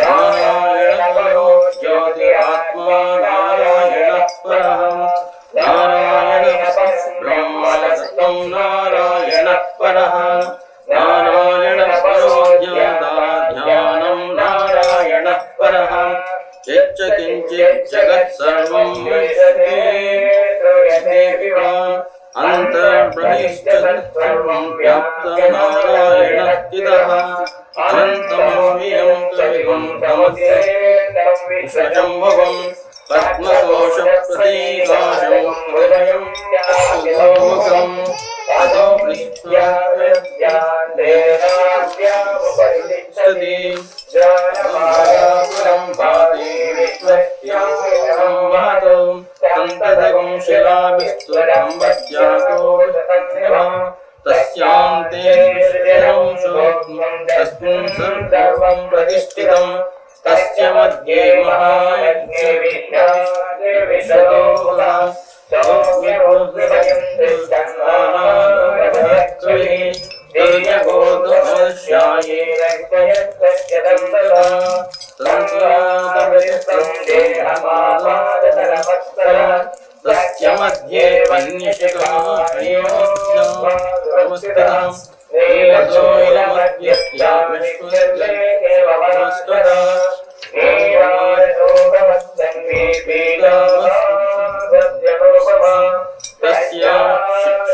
नारायणमयो ज्योतिरात्मा परः नारायण ब्रह्मसत्तं नारायण परः नारायण परो ध्यानं नारायण परः यच्च किञ्चित् जगत् सर्वं अन्तर्बहिश्चतुर्भुवं व्याप्तं नारायण स्थितः अनन्तमव्ययं कविगुं तमस्यशम्भवं पद्मकोशप्रतीकाशं हृदयं सुगोमुखम् अतो विश्वस्यादेनाव्यामुपरितिष्ठति ज्ञानमायापुरं भाति विश्वस्यां महतो सन्ततगुं शिलाभिस्तुतं वज्यातो विशतन्यः तस्यान्ते सृजनं शोभं तस्मिन् सर्वं प्रतिष्ठितं तस्य मध्ये महायज्ञे विज्ञाने विशदोः तस्य मध्ये तस्य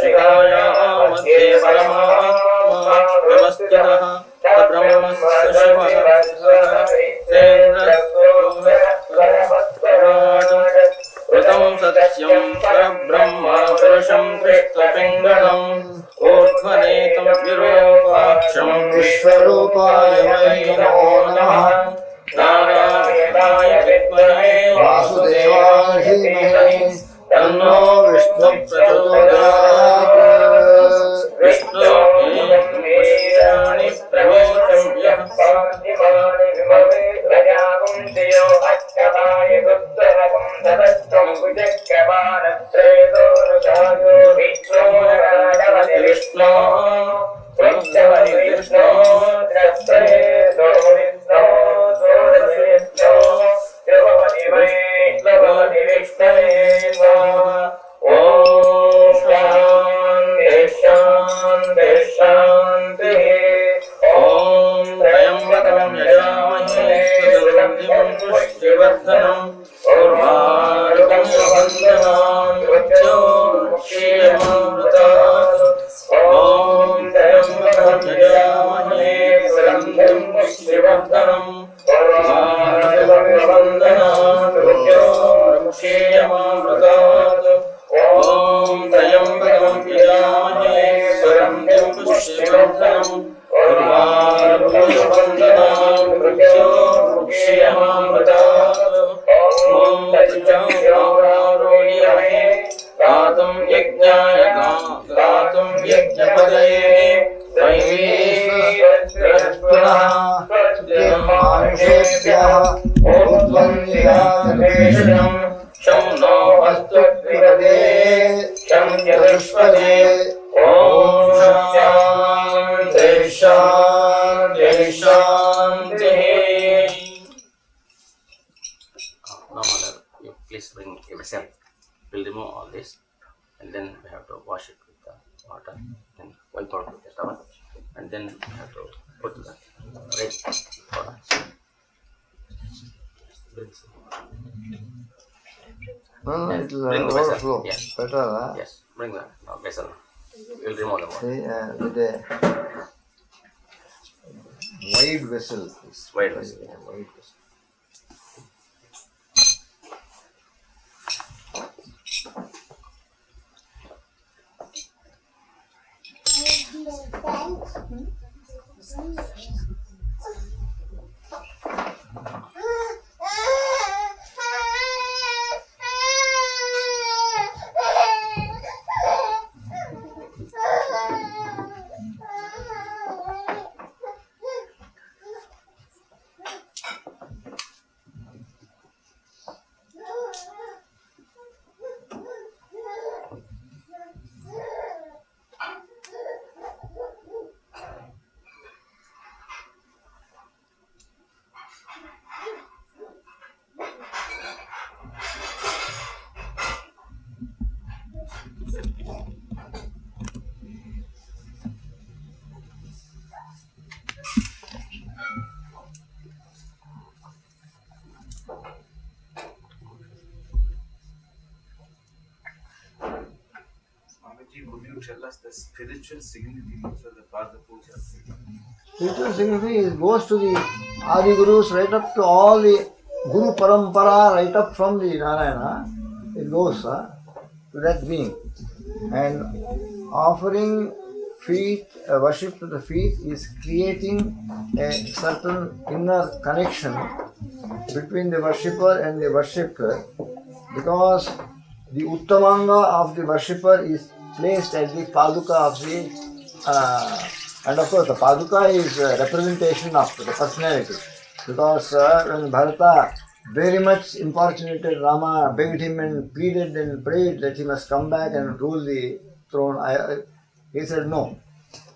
शिखायाः मध्ये परमात्मा व्यवस्थितः ब्रह्मस्य ऋतं सत्यं परब्रह्म पुरुषं कृष्णपिङ्गलम् ऊर्ध्वनेतं विरूपाक्षं विश्वरूपाय वै नमो नमः नारायणाय विद्महे वासुदेवाय धीमहि तन्नो विष्णुः प्रचोदयात् विष्णुर्विष्णानि प्रवेशं यः Please bring a vessel. We'll remove all this and then we have to wash it with the water and wipe out with the towel and then we have to put the red products. No, it will Bring the vessel. overflow. Yeah. Better, huh? Yes, bring the vessel. We'll remove the water. See, with a wide vessel. Please. Wide vessel. Yeah, wide vessel. could you tell us the spiritual significance of the Paduka Puja? Spiritual significance goes to the Adi Gurus, right up to all the Guru Parampara, right up from the Narayana. It goes to that being. And offering feet, worship to the feet is creating a certain inner connection between the worshipper and the worshipped, because the Uttamanga of the worshipper is placed at the Paduka of the and of course the Paduka is a representation of the personality, because when Bharata very much importunated Rama, begged him and pleaded and prayed that he must come back and rule the throne, he said no.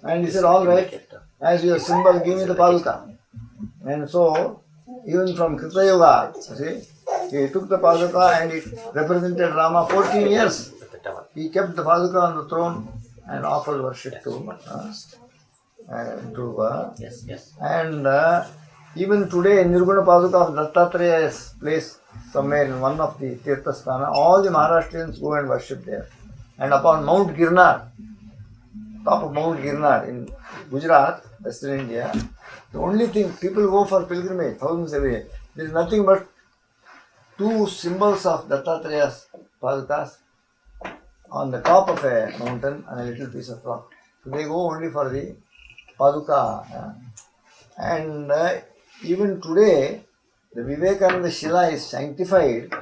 And he said, all right, as your symbol, give me the Paduka. And so, even from Krita Yoga, see, he took the Paduka and it represented Rama 14 years. He kept the Paduka on the throne and offered worship to Yes, yes. and even today, Nirguna Paduka of Dattatreya is placed somewhere in one of the Tirthasthana. All the Maharashtrians go and worship there. And upon Mount Girnar, top of Mount Girnar in Gujarat, Western India, the only thing, people go for pilgrimage, thousands away. There is nothing but two symbols of Dattatreya's Padukas on the top of a mountain and a little piece of rock. So they go only for the Paduka. And even today, the Vivekananda Shila is sanctified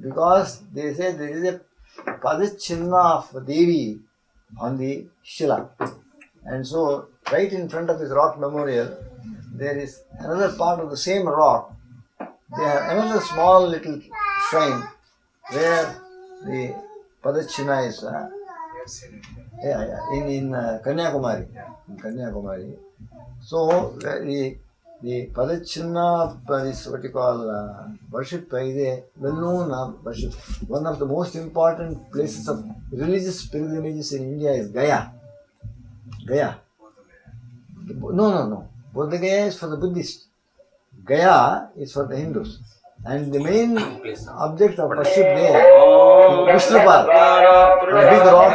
because they say there is a Padachinna of Devi on the Shila. And so, right in front of this rock memorial, there is another part of the same rock. They have another small little shrine where the Padachinna is in Kanyakumari. In Kanyakumari. So, the Padachinna is what you call worship, is well known worship. One of the most important places of religious pilgrimages in India is Gaya. Gaya. No. Bodh Gaya is for the Buddhists. Gaya is for the Hindus. And the main object of worship there is Vishnupad, a big rock.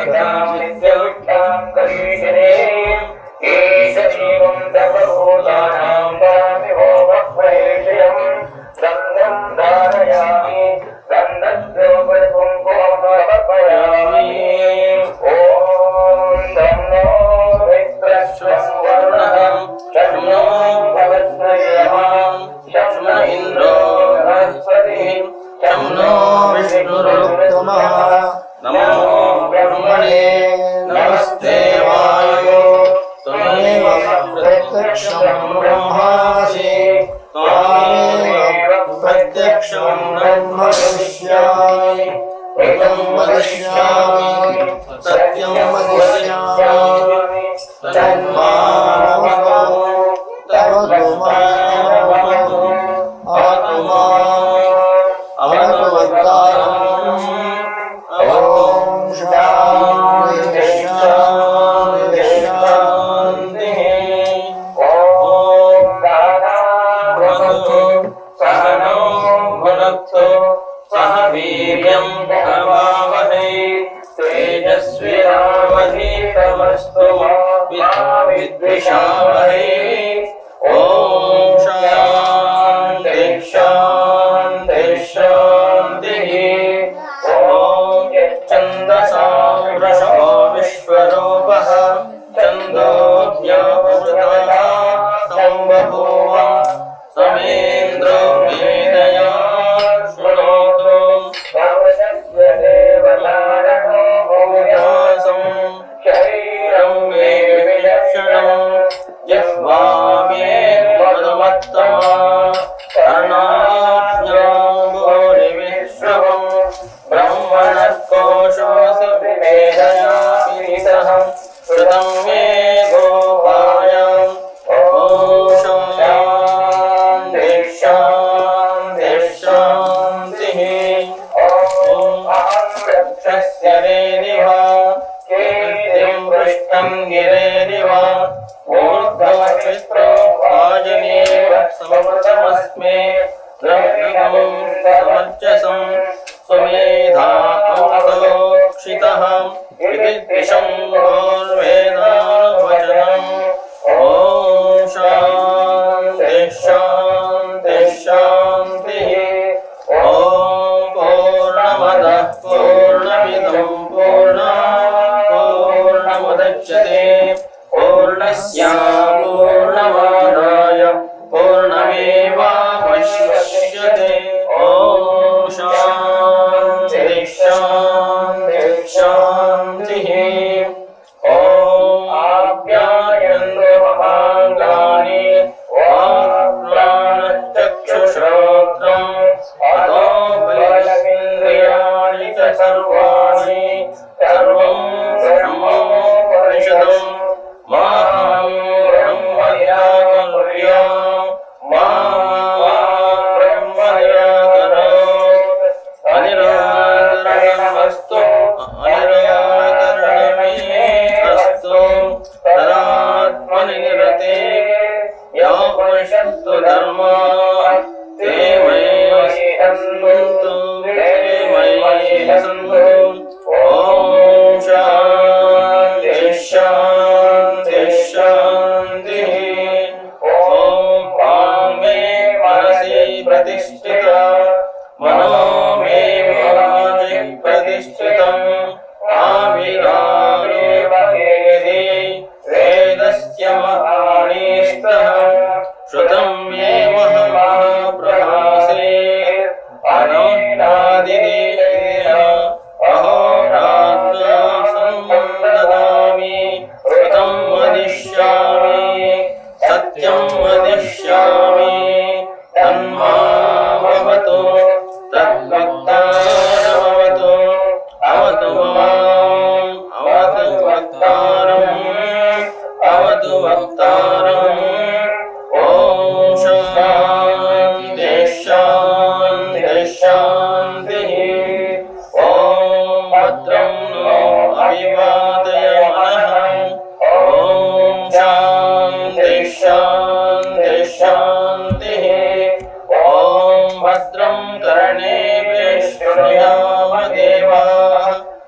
Swami पूर्णमुदच्यते पूर्णस्य पूर्णमादाय पूर्णमेवावशिष्यते ॐ शान्ति शान्ति शान्तिः ॐ आप्यायन्तु महाङ्गानि वाक्प्राणश्चक्षुश्रोत्रम् अतो बलमिन्द्रियाणि च सर्वाणि सर्वं ब्रह्मोपनिषदम् माहं ब्रह्म निराकुर्याम् मा ब्रह्म निराकरोत् अनिराकरणमस्तु अनिराकरणमेस्तु तदात्मनिरते यो उपनिषत्सु धर्माः ते मयि सन्तु ते मयि सन्तु ॐ शान्ति शान्ति शान्तिः ॐ वाङ्मे मनसि प्रतिष्ठिता मनो मे वाचि प्रतिष्ठितम् आविरामेव वेदे वेदस्य महानीस्तः श्रुतं मे महाप्रभासे अनेनादिदेवेन अहोरात्र सम्बन्धदामि श्रुतं वदिष्यामि सत्यं वदिष्यामि तन्मामवतु तद्वक्तारमवतु अवतु माम् अवतु वक्तारम् अवतु वक्तारम् ॐ शान्ति शान्ति शान्तिः ॐ भद्रं नो अभिवादयमनः ॐ शान्ति शान्ति शान्तिः ॐ भद्रं कर्णेभिः शृणुयाम देवाः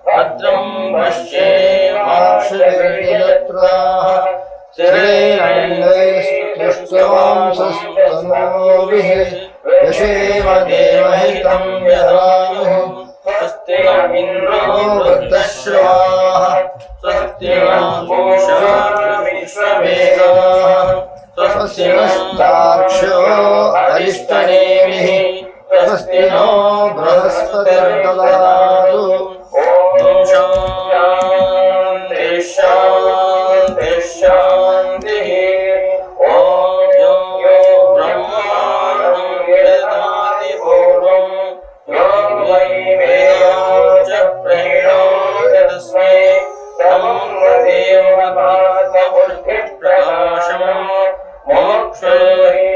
भद्रं पश्येमाक्षभिर्यजत्राः स्थिरैरङ्गैस्तुष्टवांसस्तनोभिः यशेम देवहितं यदायुः स्वस्ति न इन्द्रो वृद्धश्रवाः स्वस्ति न पूषा विश्ववेदाः स्वस्ति स्वस्तिनस्तार्क्ष्यो अरिष्टनेमिः स्वस्ति नो बृहस्पतिर्ददातु ॐ शान्ति शान्ति शान्तिः ॐ यो ब्रह्माणं वेदाति पूर्वं यो वै वेदां च प्रणोति तस्मै तं देवतात्मबुद्धिप्रकाशम् मोक्षये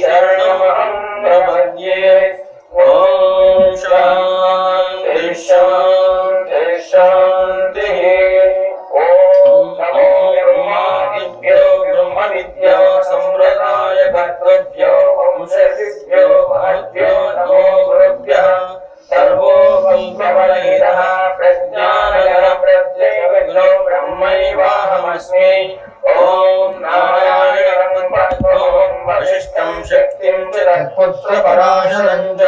शरणमहं प्रपद्ये ॐ शान्ति शान्ति शान्तिः ॐ नमो ब्रह्मादिभ्यो ब्रह्मविद्या सम्प्रदायकर्तृभ्यो वंशसिभ्यो महद्भ्यो नमो गुरुभ्यः सर्वोपनिषदः प्रज्ञानगणप्रत्ययविघ्नो ब्रह्मैवाहमस्मि ॐ नारायणं परमं वसिष्ठं शक्तिं च तत्पुत्रपराशरं च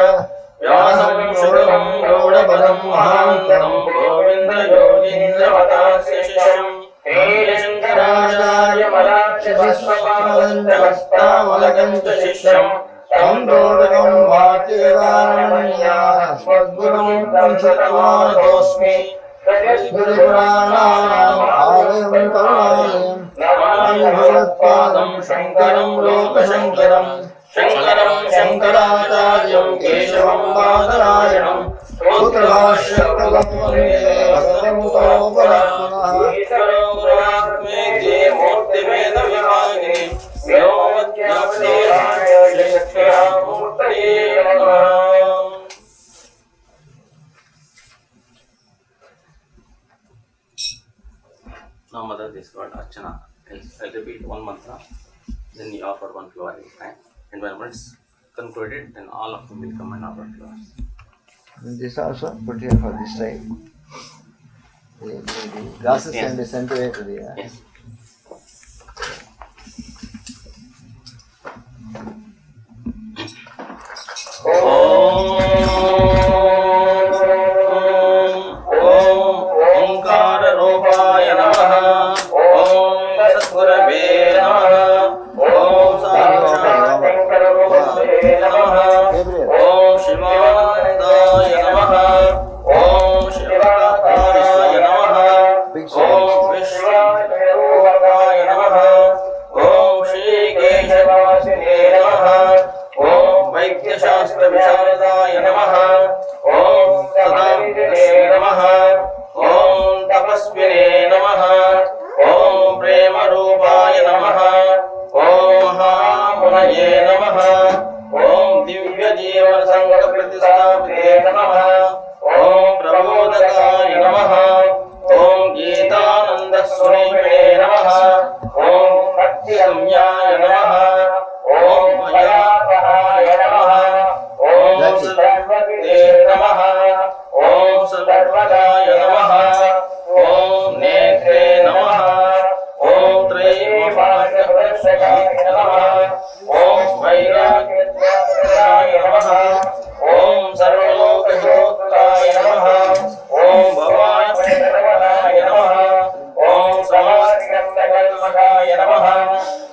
व्यासं शुकं गौडपदं महान्तं गोविन्दयोगीन्द्रमतास्य शिष्यं हेयशङ्कराचार्यमलाक्षिस्वपादं च शिष्यं तं दोडकं वाक्यवारणमन्यास्मद्गुरुं तं सत्त्वानतोऽस्मि गुरुपुराणानाम् आलयं करुणालयं नमामि भगवत्पादं शङ्करं लोकशङ्करं शङ्करं शङ्कराचार्यं केशवं बादरायणं सूत्रभाष्यकृतं वन्दे भगवन्तोपरः ईश्वरो गुरुरात्मेति मूर्तिभेदविभागिने व्योमवद्व्याप्तेहाय श्रीलक्ष्म्यामूर्तये नमः. Now, mother, this is called Archana. I'll repeat one mantra, then you offer one flower at a time. And when it's concluded, then all of them will come and offer flowers. And this also put here for this side. The glasses Yes. can be sent away to the Yes. Om Samyaya Namaha, Om Mayapahaya Namaha, Om Sarvate Namaha, Om Sarvadaya Namaha, Om Netre Namaha, Om Trayavasya Namaha, Om Vairagya Namaha, Om Sarvalokahitāya Namaha, Om Bhavaya Namaha, Om Samadhyamaya Namaha,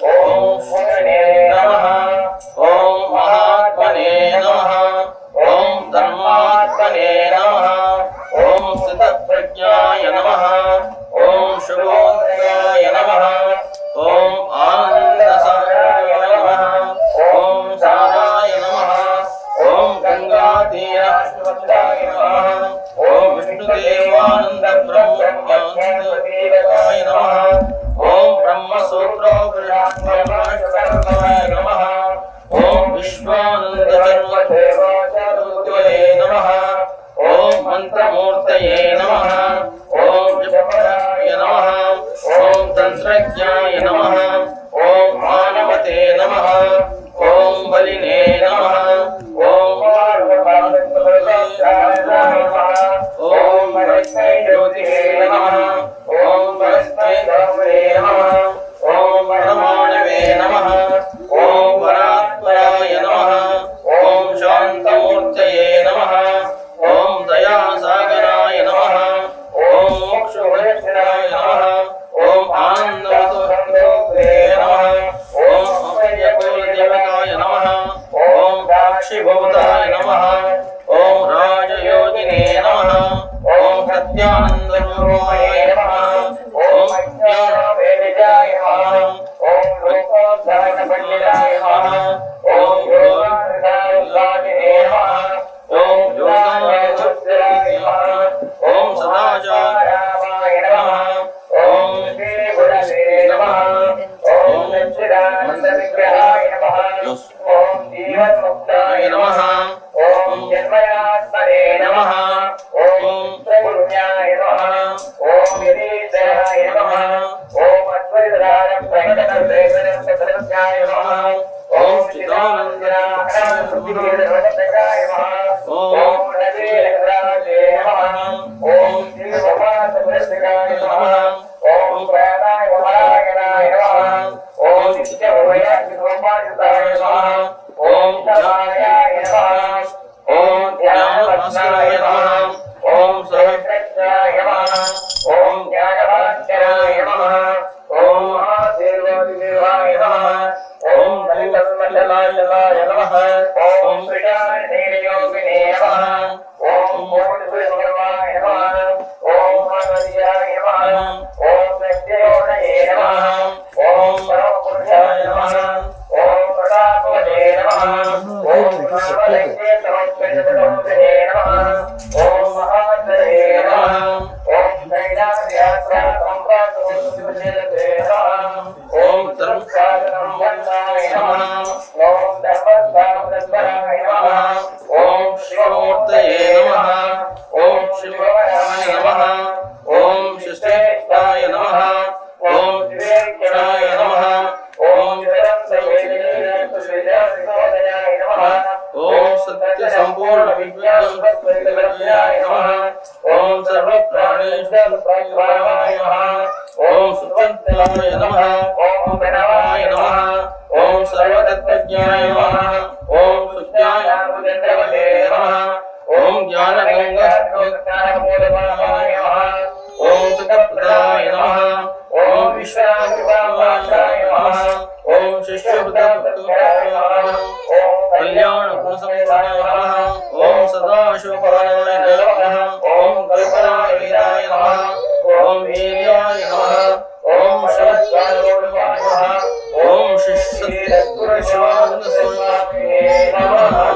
Om Shane Namaha, Om Mahatmane Namaha, Om Dharmatmane Namaha, Om Siddhaprajnaya Namaha, Om Shubhodaya Namaha, Om Anandasaya Namaha, Om Saraya Namaha, Om Gangadhirashvataya Namaha, Om Vishnudevananda Brahmajnanadevaya Namaha, Om Brahmasutra Brahmavashvaraya Namaha, Om Vishwananda Sarvadevaya Namaha, Om Mantramurtaye Namaha, Om Japaya Namaha, Om Tantrajnaya Namaha, Om Manavate Namaha, Om Baline Namaha, Om Om Jyotishe Namaha, Om Varasmedave Namaha, Om Paramanave Namaha, Om Varatparaya Namaha, Om Shantamurtaye Namaha, Om Dayasagaraya Namaha, Om Mokshavarshnaya Namaha, Om Anandamurtaye Namaha, Om Abhyakuladevakaya Namaha, Om Dakshibhutaya Namaha, Om Rajayogine Namaha, Om Satyanandarupaya Namaha, Om Jnanavedikaya Namaha, Om Lokotthaya Namaha, Om Yogadharvadine Namaha, Om Yogadharvadine Namaha, Om Sadacharaya Namaha, Om Devadave Namaha, Om Chidananda Namaha, Om Jivanmuktaya Namaha, Om Janmayatmane Namaha, Om Punyaya Namaha, Om Yadisaya Namaha, Om Advaitaram Venkatadevaya Namaha, Om Chidananda Namaha, Om Nadirajaya Namaha, Om Jivavasavastikaya Namaha, Om Pranayamaya Namaha, Om Nityavayagvamajitaya Namaha, Om Dhamaya Namaha, Om Jnanavasnaya Namaha, Om Sahasraya Namaha, Om Jnanavasnaya Namaha, Om Mahadevadevaya Namaha, Om Dalitasmatalaya Namaha, Om Sridharnirayogine Namaha, Om Murthuvarmaya Namaha, Om Manadhyaya Namaha, Om Satyayonaya Namaha, Om Paramapurushaya Namaha, Om Pratapavate Namaha, Om Navalekhetamapajapatavate Namaha, Om Mahatmane Namaha, Om Sainavyatra Sampratavate Namaha, Om Dharmsadanam Vandaya Namaha, Om Dharmasvamratparaya Namaha, Om Shivamurtaye Namaha, Om Shivavaya Namaha, Om Shisteshvaya Namaha, Om Shivekshaya Namaha, Om Jadamsavedaya Namaha, Om Satya Sampurna Vijnanavasvaya Namaha, Om Sarva Praneshvaya Namaha, Om Suchantalaya Namaha, Om Pranavaya Namaha, Om Sarva Tattvaඥaya Namaha, Om Suchyaya Mudandavate Namaha, Om Jnana Ganga Mudavaya Namaha, Om Sukapradaya Namaha, Om Vishwamivamashaya Namaha, Om Shishyabrtabhaya Namaha, Om Kalyana Gunasamudaya Namaha, Om Sadashivapalaya Namaha, Om Kalpanaya Namaha, Om Viryaya Namaha, Om Shastvaya Namaha, Om Shishyabrtabhaya Namaha,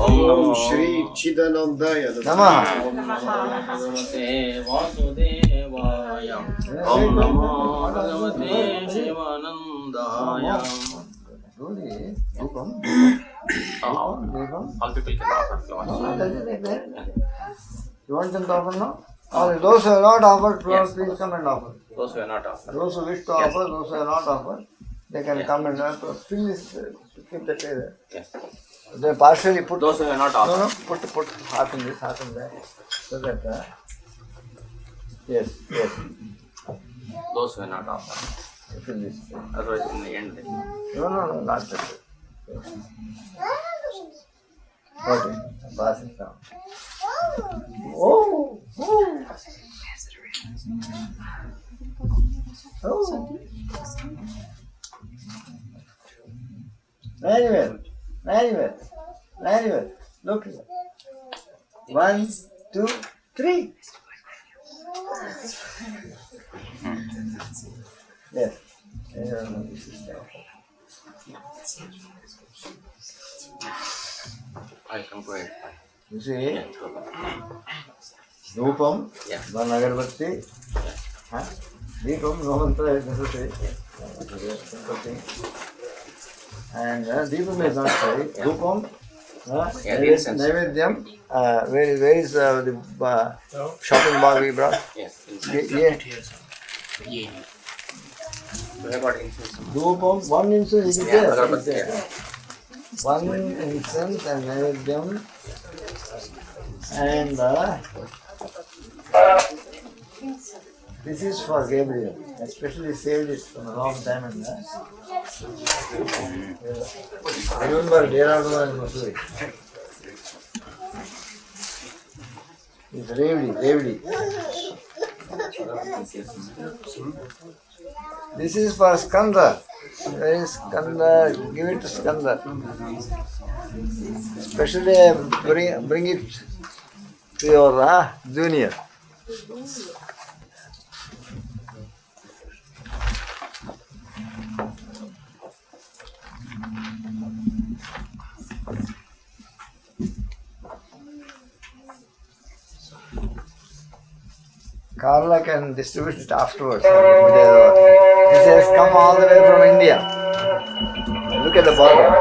Om Namo Shri Chidanandaya Namaha. Bhagavate Vasudevaya. Om Namo Bhagavate Shivanandaya. Slowly, Dhupam. All people can offer flowers. You want them to open now? Only those who are not offered, please come and offer. Those who are not offered. Those who wish to offer, those who are not offered, they can come and fill this, keep the tray there. Yes. They partially put. Those who are not offered. No, put half in this, half in that. So that, yes. Those who are not offered. Fill this. Otherwise, in the end, No, not that. Okay, pass it down. Oh. Manuel. Look. 1, 2, 3. Yes. I can go ahead. You see, Dupam, Yeah. one agarbatti, Deepam, no mantra is necessary. Simple thing. And Deepam is not necessary. Dupam, Naivedyam, where is the shopping bag we brought? Yes. Yeah. So I got incense. Dupam, one incense is Yeah, there. agarbatti, yeah. One incense and Naivedyam. And this is for Gabriel. I especially saved it from a long time. And remember Dehradun and Masuri. It's Revdi. This is for Skanda. Where is Skanda? Give it to Skanda. Especially bring it to your junior. Carla can distribute it afterwards. This has come all the way from India. Look at the border.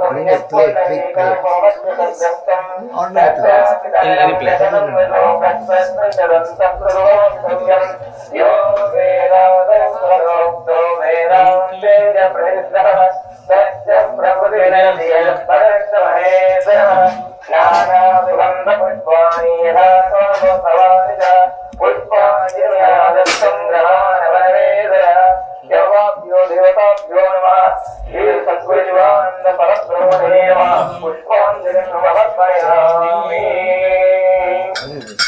Bring a plate, big plate. Ordinary plate. In any place. What is this?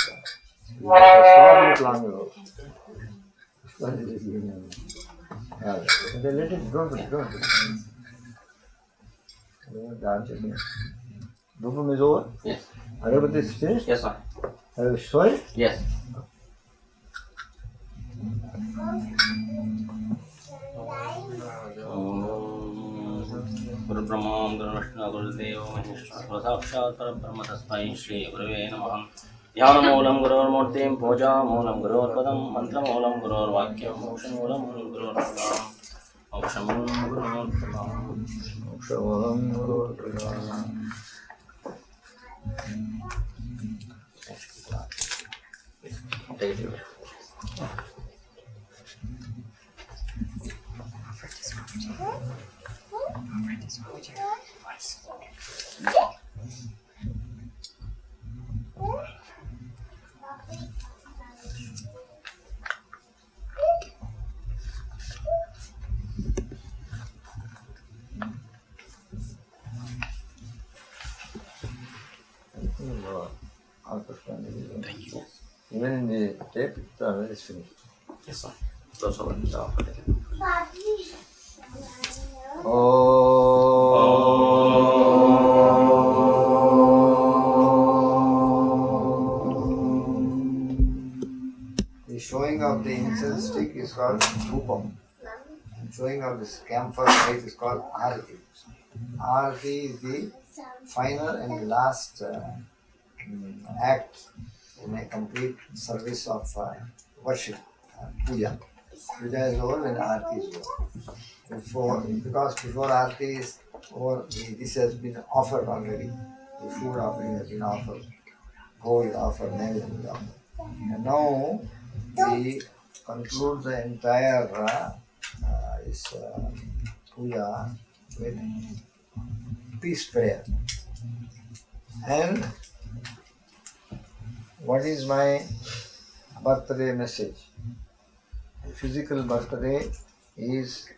You have to stop it long ago. What is this? Let it, don't put it. Dhupam is over? Yes. Agarbatti is finished? Yes, sir. Have you shown it? Yes. गुरु ब्रह्मा गुरु विष्णु गुरुदेव महेश्वर साक्षात् परब्रह्म तस्मै श्री गुरवे नमः ध्यानमूलं गुरोर्मूर्तिं पूजामूलं गुरोर्पदं मन्त्रमूलं गुरोर्वाक्यं मोक्षमूलं गुरोर्पदम् मोक्षमूलं गुरोर्पदम् Thank you. Even in the tape, it's finished. Yes, sir. Those are the The showing of the incense stick is called dhupam. And showing of this camphor light is called arati. Arati is the final and last act in a complete service of worship, puja. Puja is over when arati is over. Because before arati is over, this has been offered already. The food offering has been offered, gold offered, everything is offered. And now we conclude the entire puja with peace prayer. And what is my birthday message? The physical birthday is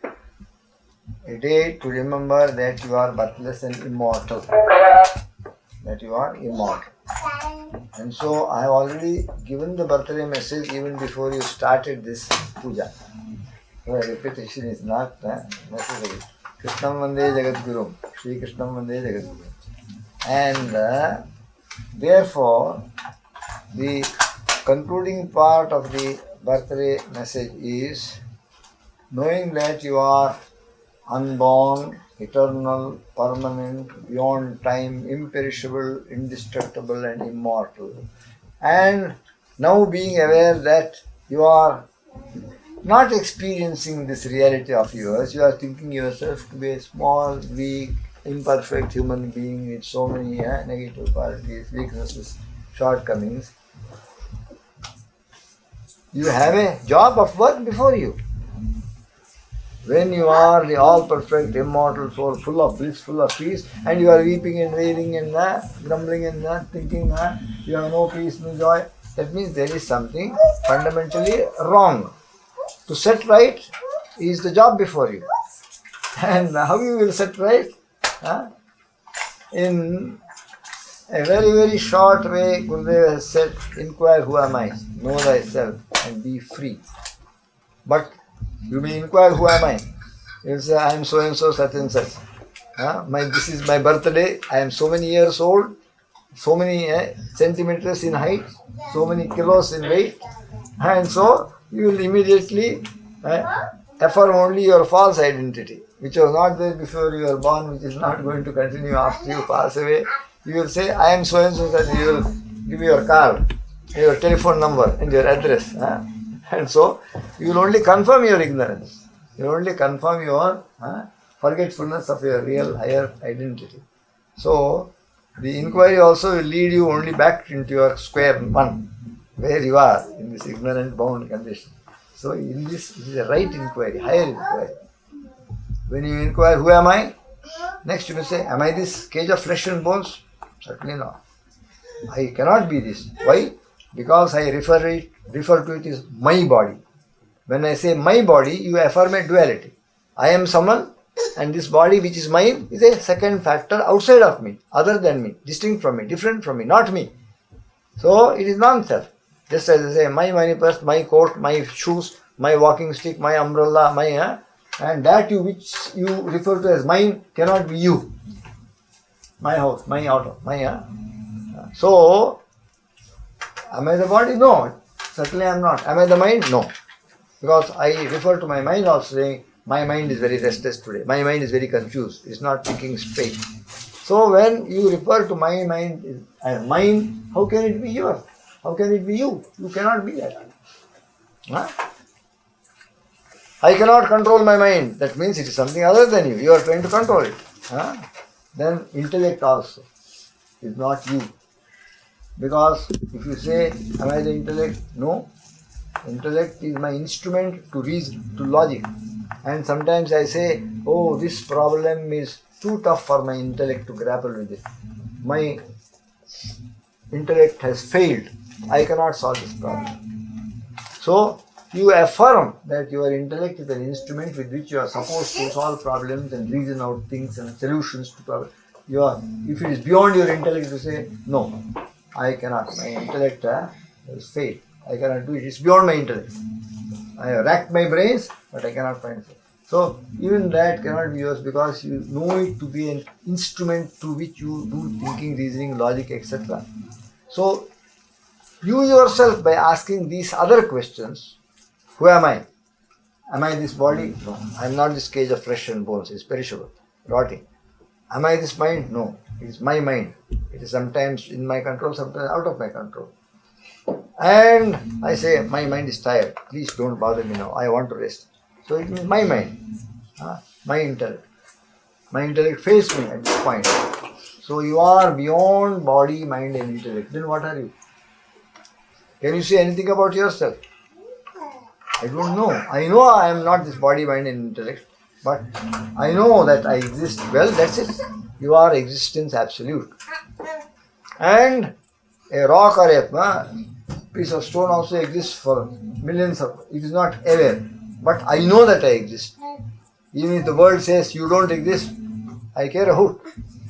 a day to remember that you are birthless and immortal. That you are immortal. And so I have already given the birthday message even before you started this puja. So repetition is not necessary. Krishnam Vande Jagadgurum. Shri Krishnam Vande Jagadgurum. And therefore, the concluding part of the birthday message is knowing that you are unborn, eternal, permanent, beyond time, imperishable, indestructible and immortal. And now being aware that you are not experiencing this reality of yours, you are thinking yourself to be a small, weak, imperfect human being with so many negative qualities, weaknesses, shortcomings. You have a job of work before you. When you are the all-perfect, immortal soul, full of bliss, full of peace, and you are weeping and wailing and grumbling and thinking you have no peace, no joy, that means there is something fundamentally wrong. To set right is the job before you. And how you will set right? In a very, very short way, Gurudev has said, inquire who am I, know thyself and be free. But you may inquire who am I. You will say, I am so and so, such and such. This is my birthday, I am so many years old, so many centimeters in height, so many kilos in weight. And so you will immediately affirm only your false identity, which was not there before you were born, which is not going to continue after you pass away. You will say, I am so and so, and you will give your card, your telephone number, and your address. And so, you will only confirm your ignorance. You will only confirm your forgetfulness of your real higher identity. So, the inquiry also will lead you only back into your square one, where you are in this ignorant bound condition. So, in this, it is a right inquiry, higher inquiry. When you inquire, who am I? Next you will say, am I this cage of flesh and bones? Certainly not. I cannot be this. Why? Because I refer to it as my body. When I say my body, you affirm a duality. I am someone, and this body which is mine is a second factor outside of me, other than me, distinct from me, different from me, not me. So it is non-self. Just as I say, my money purse, my coat, my shoes, my walking stick, my umbrella, and that which you refer to as mine cannot be you. My house, my auto, So, am I the body? No, certainly I am not. Am I the mind? No. Because I refer to my mind also saying, my mind is very restless today. My mind is very confused. It's not thinking straight. So when you refer to my mind as mine, how can it be yours? How can it be you? You cannot be that. I cannot control my mind. That means it is something other than you. You are trying to control it. Then intellect also is not you. Because if you say, am I the intellect? No. Intellect is my instrument to reason, to logic. And sometimes I say, oh, this problem is too tough for my intellect to grapple with it. My intellect has failed. I cannot solve this problem. So, you affirm that your intellect is an instrument with which you are supposed to solve problems and reason out things and solutions to problems. If it is beyond your intellect, you say, no, I cannot. My intellect has failed. I cannot do it. It's beyond my intellect. I have racked my brains, but I cannot find it. So, even that cannot be yours because you know it to be an instrument through which you do thinking, reasoning, logic, etc. So, you yourself, by asking these other questions, who am I? Am I this body? No. I am not this cage of flesh and bones. It is perishable, rotting. Am I this mind? No. It is my mind. It is sometimes in my control, sometimes out of my control. And I say, my mind is tired. Please don't bother me now. I want to rest. So it means my mind, my intellect. My intellect fails me at this point. So you are beyond body, mind and intellect. Then what are you? Can you say anything about yourself? I don't know. I know I am not this body, mind and intellect. But I know that I exist. Well, that's it. You are existence absolute. And a rock or a piece of stone also exists for millions of... It is not aware. But I know that I exist. Even if the world says you don't exist, I care a hoot.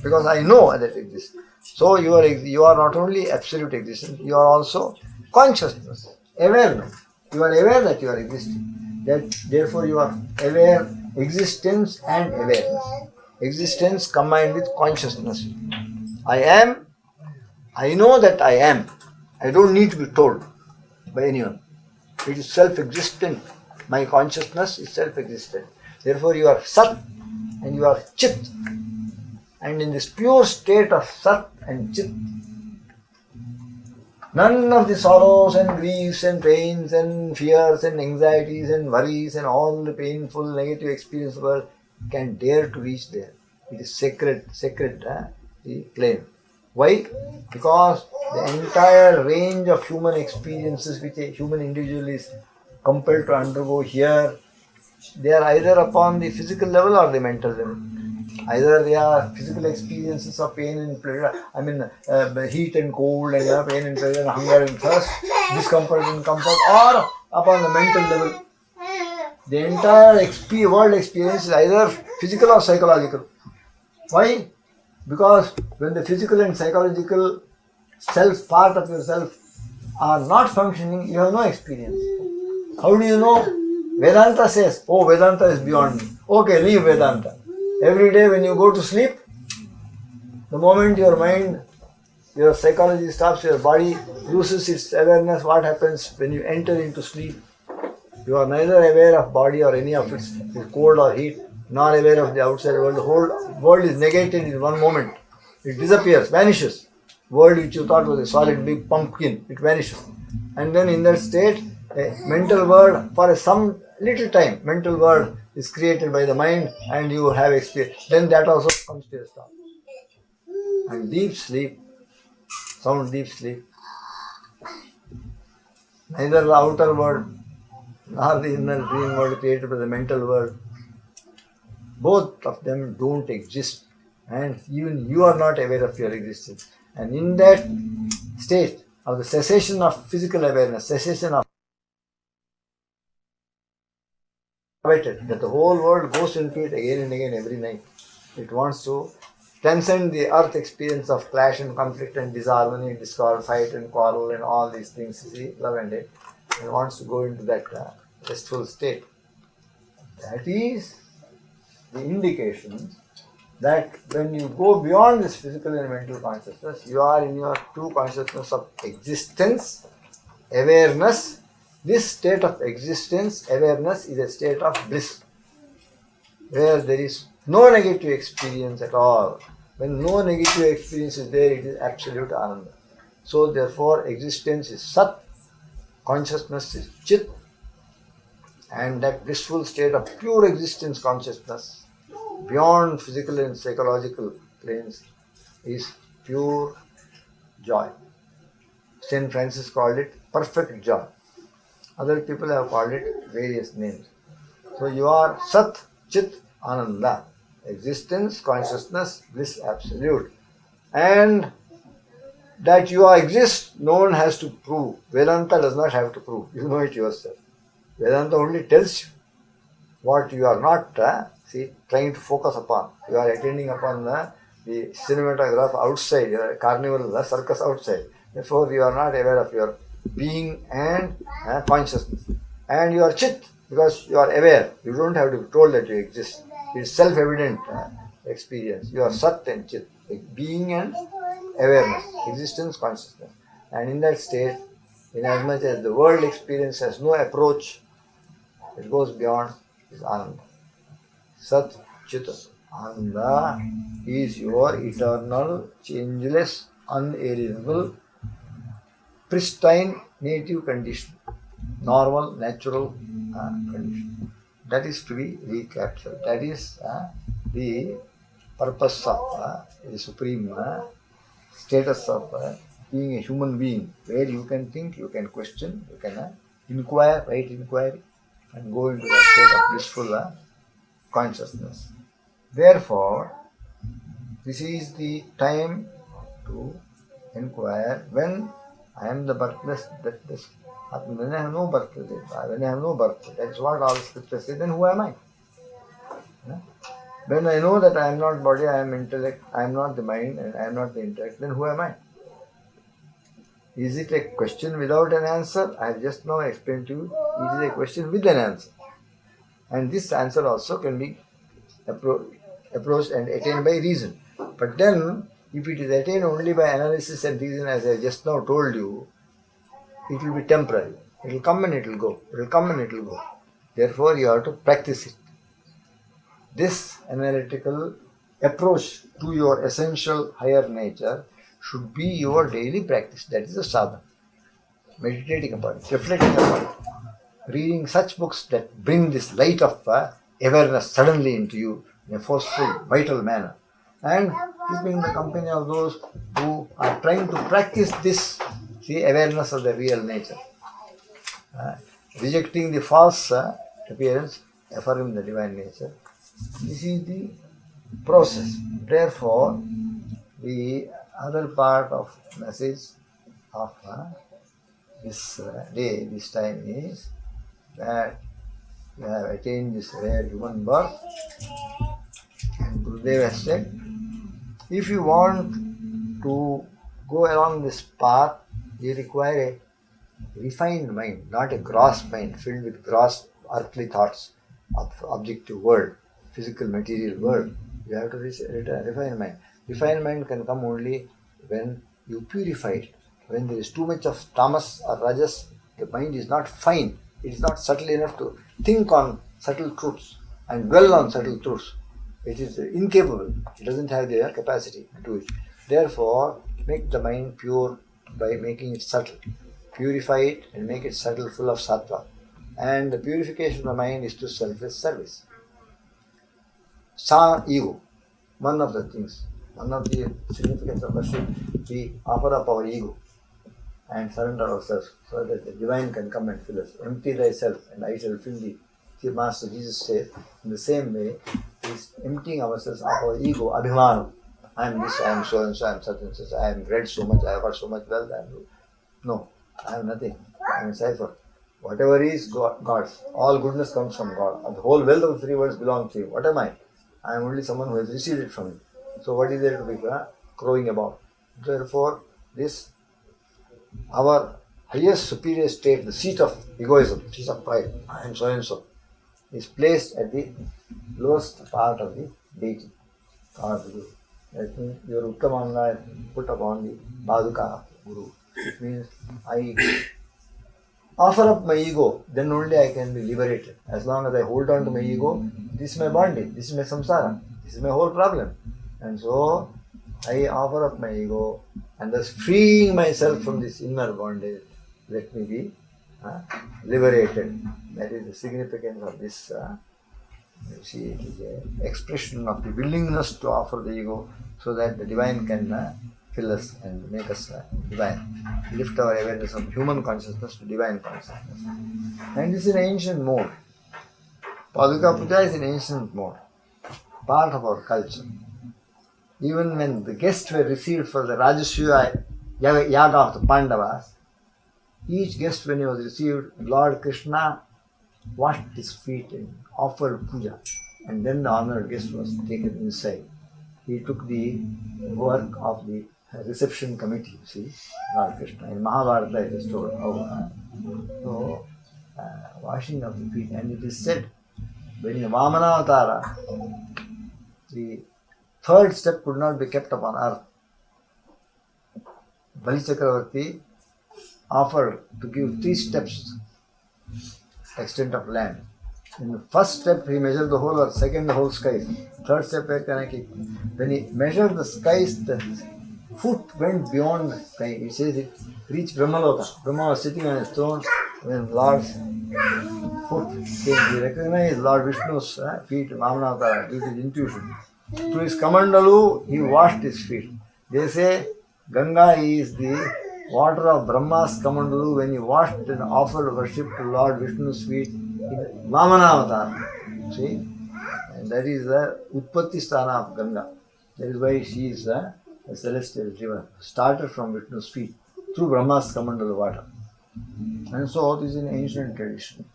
Because I know that I exist. So you are not only absolute existence, you are also consciousness, awareness. You are aware that you are existing. Therefore you are aware, existence and awareness. Existence combined with consciousness. I am. I know that I am. I don't need to be told by anyone. It is self-existent. My consciousness is self-existent. Therefore you are Sat and you are Chit. And in this pure state of Sat and Chit, none of the sorrows and griefs and pains and fears and anxieties and worries and all the painful negative experience of the world can dare to reach there. It is sacred the claim. Why? Because the entire range of human experiences which a human individual is compelled to undergo here, they are either upon the physical level or the mental level. Either they are physical experiences of pain and pleasure, heat and cold and pain and pleasure and hunger and thirst, discomfort and comfort, or upon the mental level. The entire world experience is either physical or psychological. Why? Because when the physical and psychological self, part of yourself, are not functioning, you have no experience. How do you know? Vedanta says, oh, Vedanta is beyond me. Okay, leave Vedanta. Every day when you go to sleep, the moment your mind, your psychology stops, your body loses its awareness, what happens when you enter into sleep? You are neither aware of body or any of its cold or heat, nor aware of the outside world. The whole world is negated in one moment. It disappears, vanishes. World which you thought was a solid big pumpkin, it vanishes. And then in that state, a mental world for some little time, mental world is created by the mind and you have experience. Then that also comes to a stop. And deep sleep, sound deep sleep. Neither the outer world nor the inner dream world created by the mental world, both of them don't exist. And even you are not aware of your existence. And in that state of the cessation of physical awareness, cessation of that the whole world goes into it again and again every night. It wants to transcend the earth experience of clash and conflict and disharmony, discord, fight and quarrel and all these things, you see, love and hate. It wants to go into that restful state. That is the indication that when you go beyond this physical and mental consciousness, you are in your true consciousness of existence, awareness. This state of existence, awareness, is a state of bliss, where there is no negative experience at all. When no negative experience is there, it is absolute Ananda. So therefore, existence is Sat, consciousness is Chit, and that blissful state of pure existence consciousness, beyond physical and psychological planes, is pure joy. St. Francis called it perfect joy. Other people have called it various names. So you are Sat, Chit, Ananda. Existence, consciousness, bliss absolute. And that you exist, no one has to prove. Vedanta does not have to prove. You know it yourself. Vedanta only tells you what you are not trying to focus upon. You are attending upon the cinematograph outside, your carnival, the circus outside. Therefore, you are not aware of your being and consciousness. And you are Chit, because you are aware. You don't have to be told that you exist. It is self-evident experience. You are Sat and Chit, being and awareness, existence, consciousness. And in that state, in as much as the world experience has no approach, it goes beyond, is Ananda. Sat, Chit, Ananda is your eternal, changeless, unalienable, pristine native condition, normal, natural condition. That is to be recaptured. That is the purpose of the supreme status of being a human being, where you can think, you can question, you can inquire, right inquiry, and go into that state of blissful consciousness. Therefore, this is the time to inquire when I am the birthless, deathless. When I have no birth, when I have no birth, that is what all scriptures say, then who am I? When I know that I am not body, I am intellect, I am not the mind, and I am not the intellect, then who am I? Is it a question without an answer? I have just now explained to you, it is a question with an answer. And this answer also can be approached and attained by reason. But then, if it is attained only by analysis and reason, as I just now told you, it will be temporary. It will come and it will go. It will come and it will go. Therefore, you have to practice it. This analytical approach to your essential higher nature should be your daily practice. That is the sadhana. Meditating upon it, reflecting upon it, reading such books that bring this light of awareness suddenly into you in a forceful, vital manner, and keeping the company of those who are trying to practice this awareness of the real nature, rejecting the false appearance, affirming the divine nature. This is the process. Therefore, the other part of message of this day, this time, is that you have attained this rare human birth, and Gurudev has said, if you want to go along this path, you require a refined mind, not a gross mind filled with gross earthly thoughts of objective world, physical material world. You have to refine mind. Refined mind can come only when you purify it. When there is too much of tamas or rajas, the mind is not fine. It is not subtle enough to think on subtle truths and dwell on subtle truths. It is incapable. It doesn't have the capacity to do it. Therefore, make the mind pure by making it subtle. Purify it and make it subtle, full of sattva. And the purification of the mind is to selfless service. Ego. One of the things, one of the significance of worship, we offer up our ego and surrender ourselves so that the divine can come and fill us. Empty thyself and I shall fill thee. See, Master Jesus says, in the same way, is emptying ourselves of our ego, abhimanam. I am this, I am so and so, I am such and such, I am read so much, I have got so much wealth. No, I have nothing. I am a cipher. Whatever is God's, all goodness comes from God. And the whole wealth of the three worlds belongs to Him. What am I? I am only someone who has received it from Him. So what is there to be crowing about? Therefore, this, our highest superior state, the seat of egoism, seat of pride, I am so and so, is placed at the lowest part of the deity, or the Guru. That means your Uttamanga is put upon the Paduka Guru. It means I offer up my ego, then only I can be liberated. As long as I hold on to my ego, this is my bondage, this is my samsara, this is my whole problem. And so I offer up my ego and thus freeing myself from this inner bondage, let me be liberated. That is the significance of this. You see, it is an expression of the willingness to offer the ego so that the divine can fill us and make us divine. Lift our awareness from human consciousness to divine consciousness. And this is an ancient mode. Paduka Puja is an ancient mode, part of our culture. Even when the guests were received for the Rajasuya Yaga of the Pandavas, each guest, when he was received, Lord Krishna washed his feet and offered puja. And then the honored guest was taken inside. He took the work of the reception committee, you see, Lord Krishna. In Mahabharata it is told how. Washing of the feet. And it is said, when in Vamana Avatara, the third step could not be kept upon earth. Bali Chakravarti offered to give 3 steps extent of land. In the first step he measured the whole earth, second the whole sky. Third step, where can I keep? When he measured the skies, the foot went beyond the sky. He says it reached Brahmaloka. Brahma was sitting on his throne when Lord's foot came. He recognized Lord Vishnu's feet, Vamanavatara, due to his intuition. Through his kamandalu, he washed his feet. They say Ganga is the water of Brahma's kamandalu when he washed and offered worship to Lord Vishnu's feet in Vamanavatara. See? And that is the Utpatti Sthana of Ganga. That is why she is a celestial river, started from Vishnu's feet through Brahma's kamandalu water. And so this is an ancient tradition.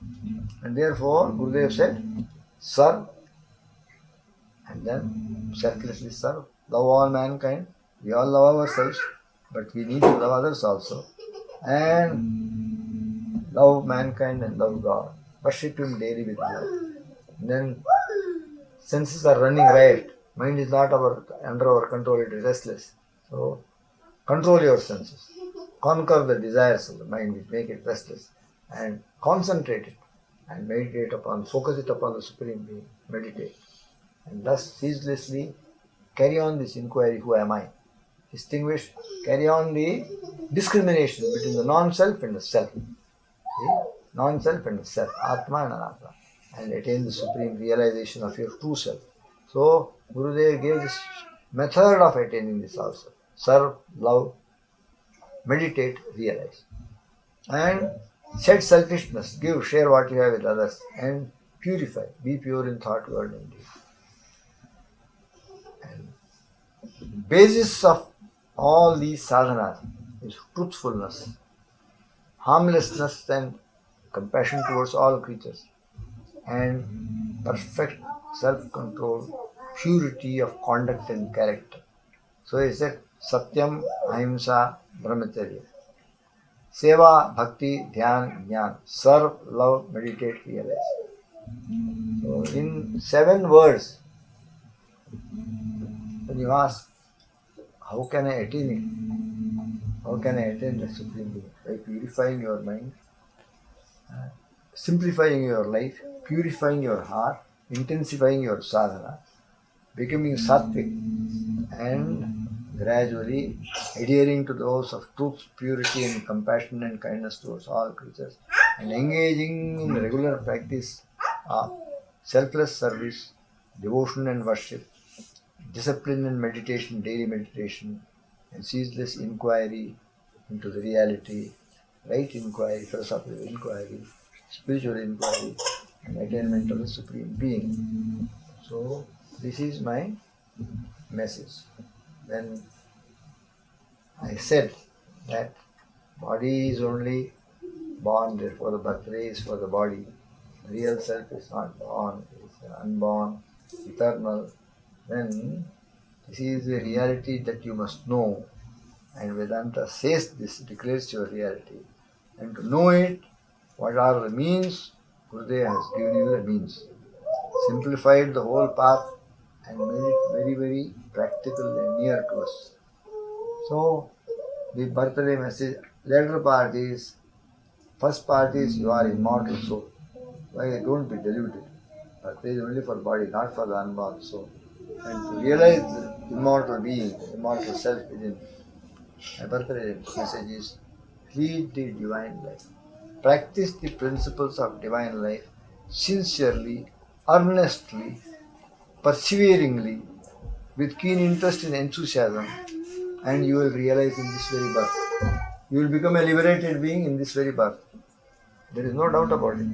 And therefore, Gurudev said, serve, and then selflessly serve. Love all mankind. We all love ourselves, but we need to love others also. And love mankind and love God. Worship Him daily with love. And then senses are running riot. Mind is not under our control, it is restless. So control your senses. Conquer the desires of the mind which make it restless. And concentrate it. And meditate upon, focus it upon the Supreme Being. Meditate. And thus ceaselessly carry on this inquiry, who am I? Distinguish, carry on the discrimination between the non-self and the self. See? Non-self and the self, Atma and Anatma. And attain the supreme realization of your true self. So, Gurudev gave this method of attaining this also. Serve, love, meditate, realize. And shed selfishness, give, share what you have with others. And purify, be pure in thought, word and deed. And basis of all these sadhanas is truthfulness, harmlessness and compassion towards all creatures, and perfect self-control, purity of conduct and character. So he said, Satyam, Ahimsa, Brahmacharya. Seva, Bhakti, Dhyan, Jnana. Serve, love, meditate, realize. So in 7 words, when you ask, how can I attain it? How can I attain the Supreme Being? By purifying your mind, simplifying your life, purifying your heart, intensifying your sadhana, becoming sattvic, and gradually adhering to the laws of truth, purity, and compassion and kindness towards all creatures, and engaging in regular practice of selfless service, devotion and worship, discipline and meditation, daily meditation, and ceaseless inquiry into the reality, right inquiry, philosophical inquiry, spiritual inquiry, and attainment of the Supreme Being. So, this is my message. When I said that body is only born, therefore the birthday is for the body. The real self is not born, it is unborn, eternal. Then this is a reality that you must know. And Vedanta says this, declares your reality. And to know it, what are the means? Gurudev has given you the means. Simplified the whole path and made it very, very practical and near to us. So, the birthday message, later part is, first part is you are immortal soul. Why don't be deluded? Birthday is only for body, not for the unborn soul. And to realize the immortal being, immortal self within, my birthday message is, lead the divine life. Practice the principles of divine life sincerely, earnestly, perseveringly, with keen interest and enthusiasm, and you will realize in this very birth. You will become a liberated being in this very birth. There is no doubt about it.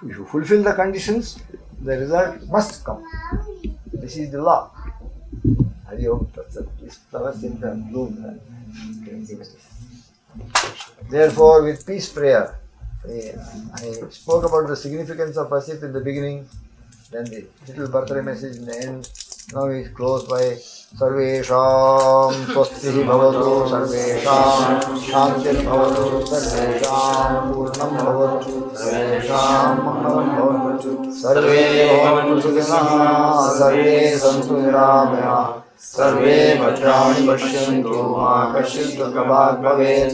If you fulfill the conditions, the result must come. This is the law. Hari Om Tat Sat. These flowers in the bloom. Therefore, with peace prayer, I spoke about the significance of Asif in the beginning, then the little birthday message in the end. Now we close by Sarvesham Swasti Bhavatu, Sarvesham Shantir Bhavatu, Sarvesham Purnam Bhavatu, Sarvesham Mangalam Bhavatu, Sarve Bhavantu Sukhina, Sarve Santu Niramaya, Sarve Bhadrani Pashyantu, Ma Kashit Dukhabhat Bhavet,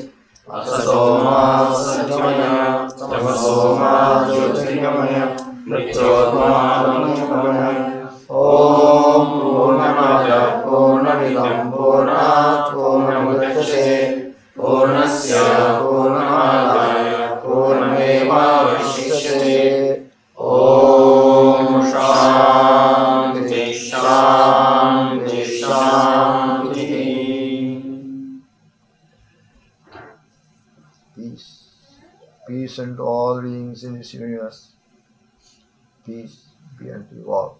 Asasoma Satyamaya, Tamasoma Jyotirgamaya, Mrityotma Brahmagaya. Om Purnamada Purnamidam Purnat Purnamudachyate Purnasya Purnamadaya Purnameva Vashishyate. Om Shanti Shanti Shanti. Peace. Peace unto all beings in this universe. Peace be unto you all.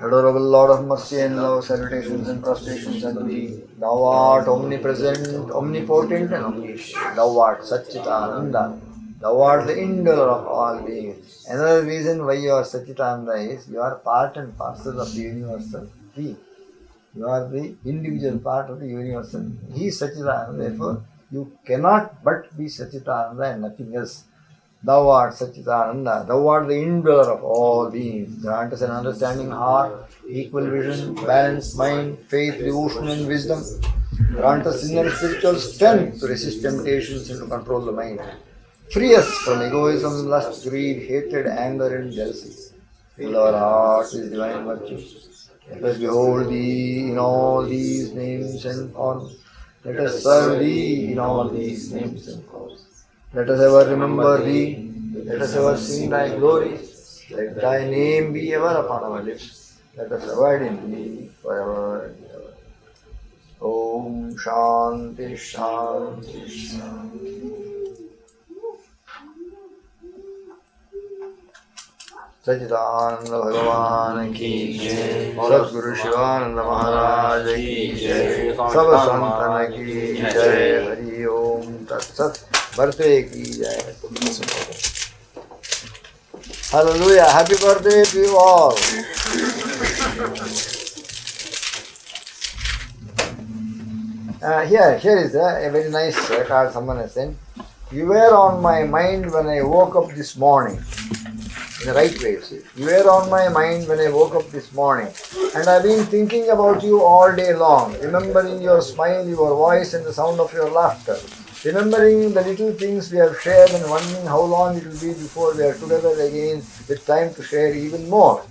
Adorable Lord of mercy and love, salutations and prostrations unto thee. Thou art omnipresent, omnipotent and omniscient. Thou art Satchitananda. Thou art the indweller of all beings. Another reason why you are Satchitananda is you are part and parcel of the universal being. You are the individual part of the universal. He is Satchitananda, therefore you cannot but be Satchitananda and nothing else. Thou art Satchitananda, thou art the indweller of all beings. Grant us an understanding heart, equal vision, balanced mind, faith, devotion and wisdom. Grant us inner spiritual strength to resist temptations and to control the mind. Free us from egoism, lust, greed, hatred, anger and jealousy. Fill our hearts with divine virtue. Let us behold Thee in all these names and forms. Let us serve Thee in all these names and forms. Let us ever remember Thee. Let us ever sing Thy glories. Let Thy name be ever upon our lips. Let us abide in Thee forever and ever. Om Shanti Shanti Shanti. Satchidananda Bhagavan ki jai, Sadguru Shivananda Maharaj ki jai, Sab Santana ki jai, Hari Om Tat Sat. Birthday ki jai. Hallelujah. Happy birthday to you all. Here is a very nice card someone has sent. You were on my mind when I woke up this morning. in the right way. See. You were on my mind when I woke up this morning, and I've been thinking about you all day long, remembering your smile, your voice, and the sound of your laughter. Remembering the little things we have shared and wondering how long it will be before we are together again with time to share even more.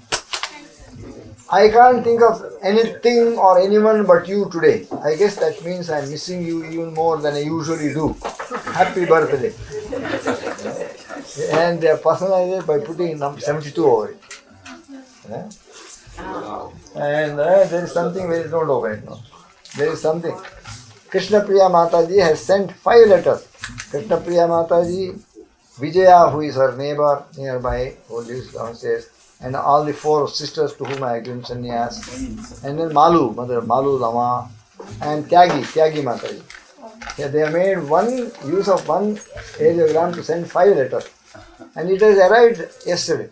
I can't think of anything or anyone but you today. I guess that means I'm missing you even more than I usually do. Happy birthday. And they are personalized by putting number 72 over it. Yeah? And there is something very, don't open it now. There is something. Krishna Priya Mataji has sent 5 letters. Krishna Priya Mataji, Vijaya, who is her neighbor nearby, who lives downstairs, and all the 4 sisters to whom I have given sannyas, and then Malu, Mother Malu Lama, and Tyagi Mataji. Yeah, they have made use of one audiogram to send 5 letters, and it has arrived yesterday.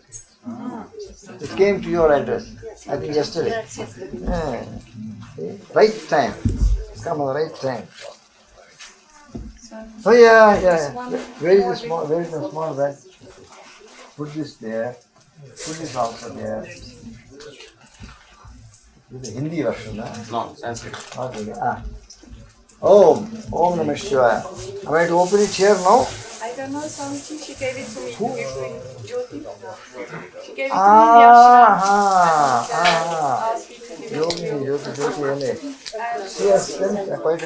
It came to your address, I think yesterday. Yeah. Right time. It's come at the right time. Oh yeah. Where is the small bag? Put this there. Put this also there. This is the Hindi version, huh? No, Sanskrit. Okay. Om Namah Shivaya. Am I to open it here now? I don't know, Swamiji, she gave it to me to give to Jyoti. She gave it to me in the ashram. Jyoti. She has sent quite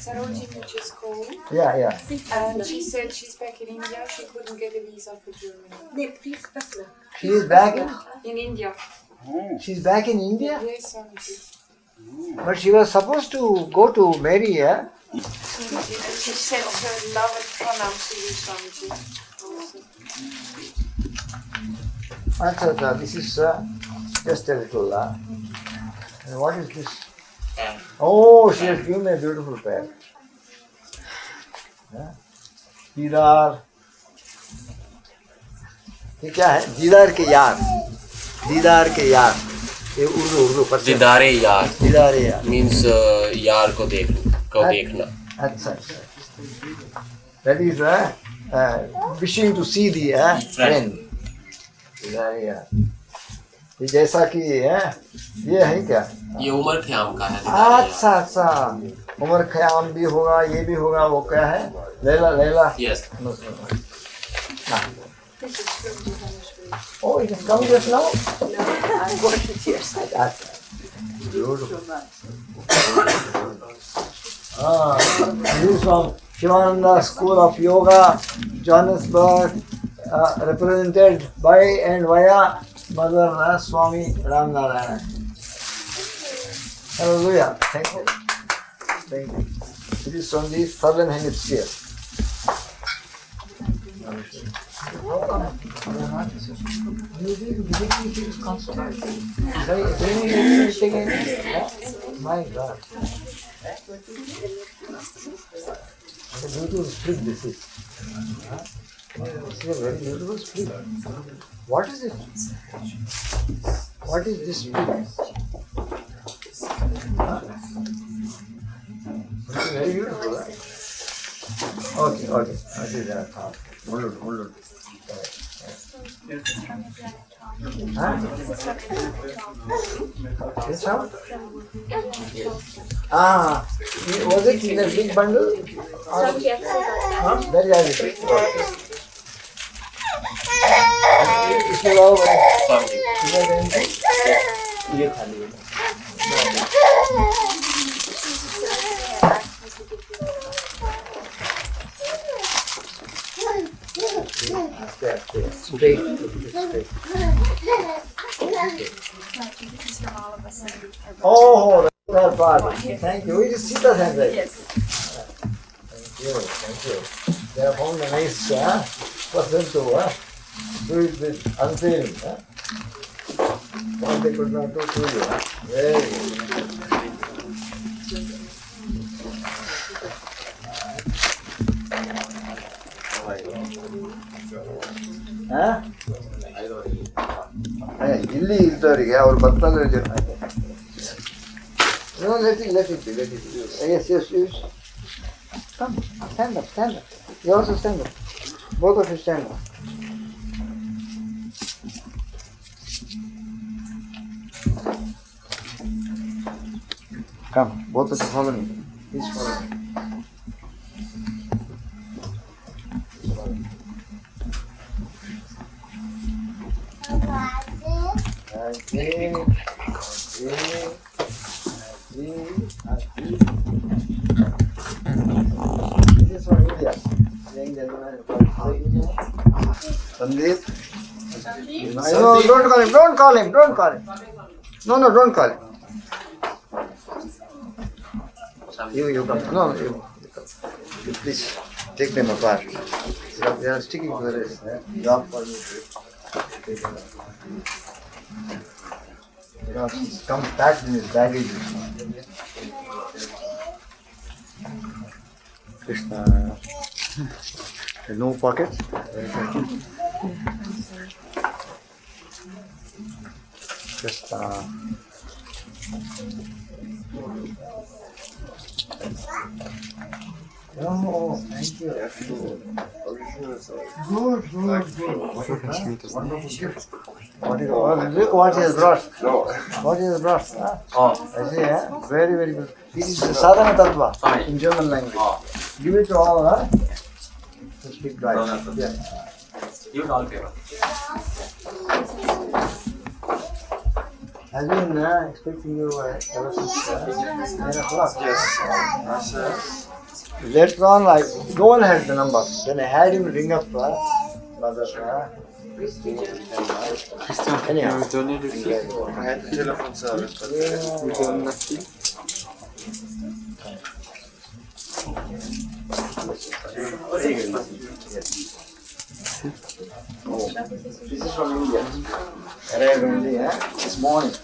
Sarojini just called. Yeah. And she said she's back in India. She couldn't get a visa for Germany. She is back In India. She's back in India? Yes, Swamiji. But she was supposed to go to marry, yeah? She said her love and pronouns to you, Swamiji. Acha, this is just a little. And what is this? Oh, she has given me a beautiful pair. दीदार ये क्या है? दीदार के यार ये उर्दू पर दीदारे यार मीन्स यार को देखना. अच्छा. That is wishing to see the friend. दीदारे यार. ये जैसा कि ये है क्या? ये उमर ख़याम का है. अच्छा. उमर ख़याम भी होगा, ये भी होगा. वो क्या है? Leila. Yes. Oh, it has come just now? No, I bought it yesterday. Beautiful. This is from Chidananda School of Yoga, Johannesburg, represented by and via Mother Swami Chidananda. Hallelujah. Thank you. It is from the southern hemisphere. My God. What a beautiful sprig this is. This is a very beautiful sprig. What is it? What is this sprig? It's very beautiful. Okay. Hold on. This how? Was it in a big bundle? Very heavy. इसमें लाओ भाई. ये खाली है. Straight. Oh, the third part. Thank you. It is Sita's handwriting. Yes. Thank you. They have found a nice person to do it with unfailing. What they could not do to you. Very good. ಇಲ್ಲಿ ಇದ್ದವರಿಗೆ ಅವ್ರು ಬರ್ತಂದ್ರೆ ಜನ. No, let it be. Yes. Come, stand up. You also stand up. Both of you stand up. Come, both of you follow me. Please follow me. This is from India. Young gentleman Sandeep. No, don't call him, don't call him, don't call him. No, don't call him. You come. No, you come. You please take them apart. They are sticking to the wrist. Job for you. He's come packed in his baggage. Krishna. No pockets. Krishna. Oh, thank you. Good. Wonderful gift. What he has brought? No. What he has brought? Oh, I see, very, very good. This is the Sadhana Tattva in German language. Give it to all, huh? To speak right. Yeah. You all favor. I've been expecting you ever since 9 o'clock. Yes. Later on, no one had the number. Then I had him ring up mother. Anyhow. I had the telephone service, but we don't nothing. This is from India. Arrived in India this morning.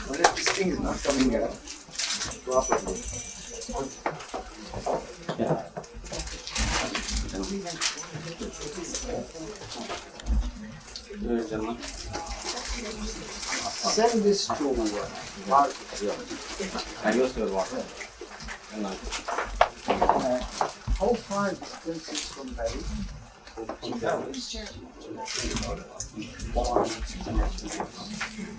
But this thing is not coming properly. Send this to Mark. I use your water. How far distance is from Paris?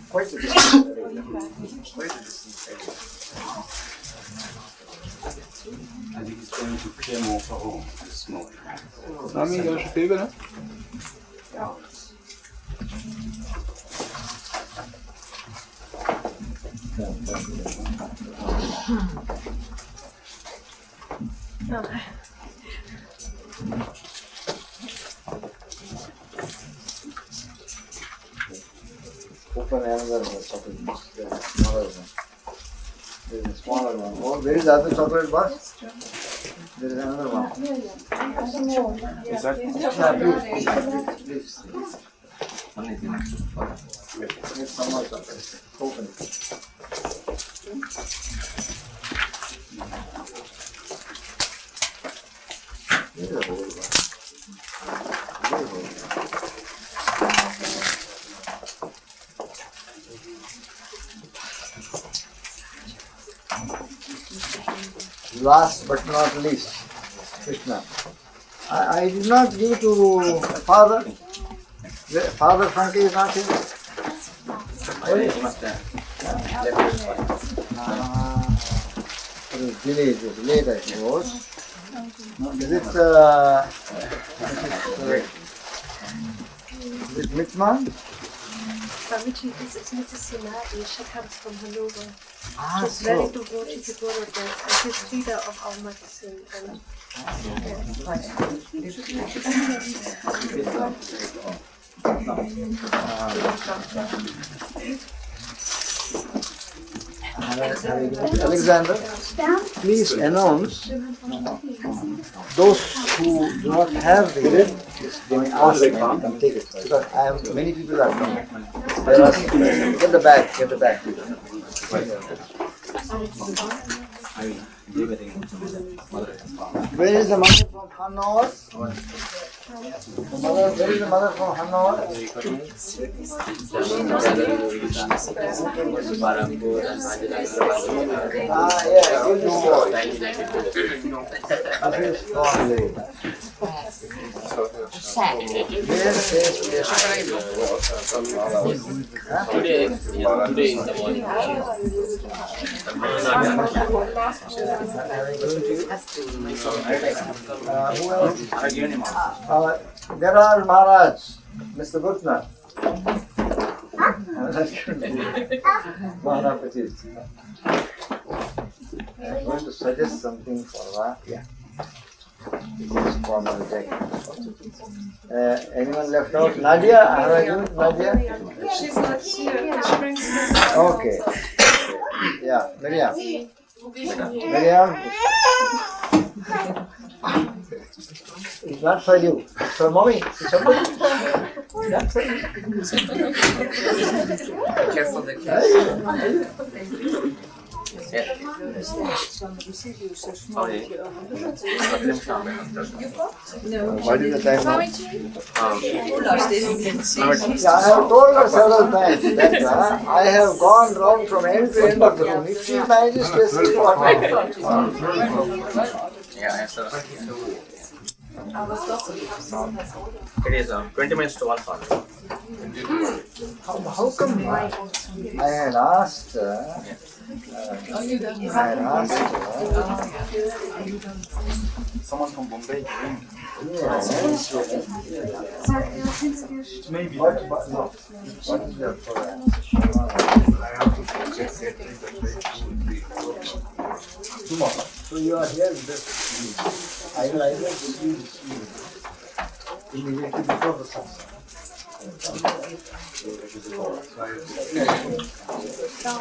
Quite a distance. Quite a distance. I think it's going to clear more for home. Smoke. Swami, you should favor, no? Open another chocolate box. Smaller one. There is a smaller one. Oh, where is the other chocolate box? There is another one. Is that? Please. Get some more chocolate. Open it. This is a whole one. Very whole. Last but not least, Krishna. I did not give to father. The father Frankie is not here. He must have It was delayed, I suppose. Is it Mitman? Swami this is Mrs. Sinadi. She comes from Hannover. Ah, She's very devoted to Buddha and she's leader of our medicine. Alexander, please announce those who do not have the gift, they may ask me and take it. Because I have many people are coming. Get the bag, Where is the mother from Hanover? Where is the mother from Hanover? Yeah, give this voice. This is strong lady. Today in the morning. Who else? There are Maharaj, Mr. Bhutna. Maharaj Patis. I'm going to suggest something for that. Yeah. This is formal deck. Anyone left out? Nadia? How are you, Nadia? She's not here. She brings Okay. Yeah, Miriam. Miriam. It's not for you. It's for mommy. It's for mommy. Not for you. Careful the What is the time now? Swami I have told her several times that I have gone round from end to end of the room. If she manages to escape, what? It is 20 minutes to 1 hour. How come I had asked her, Someone from Bombay came. maybe. What is the program? Tomorrow. So you are here with us. I will either give you this immediately before the sunset.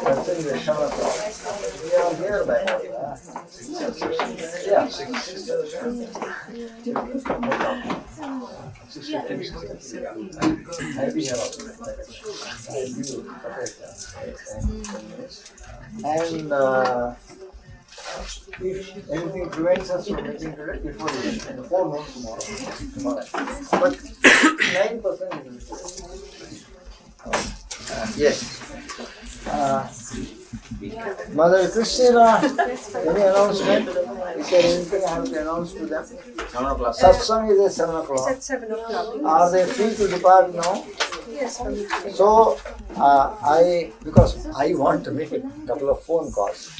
That's in the shower. We are here by now. Yeah. 6:15. I'll be here also. And if anything prevents us from meeting today, before the forenoon tomorrow. But 9% is yes. Mother Christina, any announcement? Is there anything I have to announce to them? 7 o'clock. Satsang is at 7 o'clock. at 7 o'clock. Are they free to depart now? Yes, So, because I want to make a couple of phone calls. So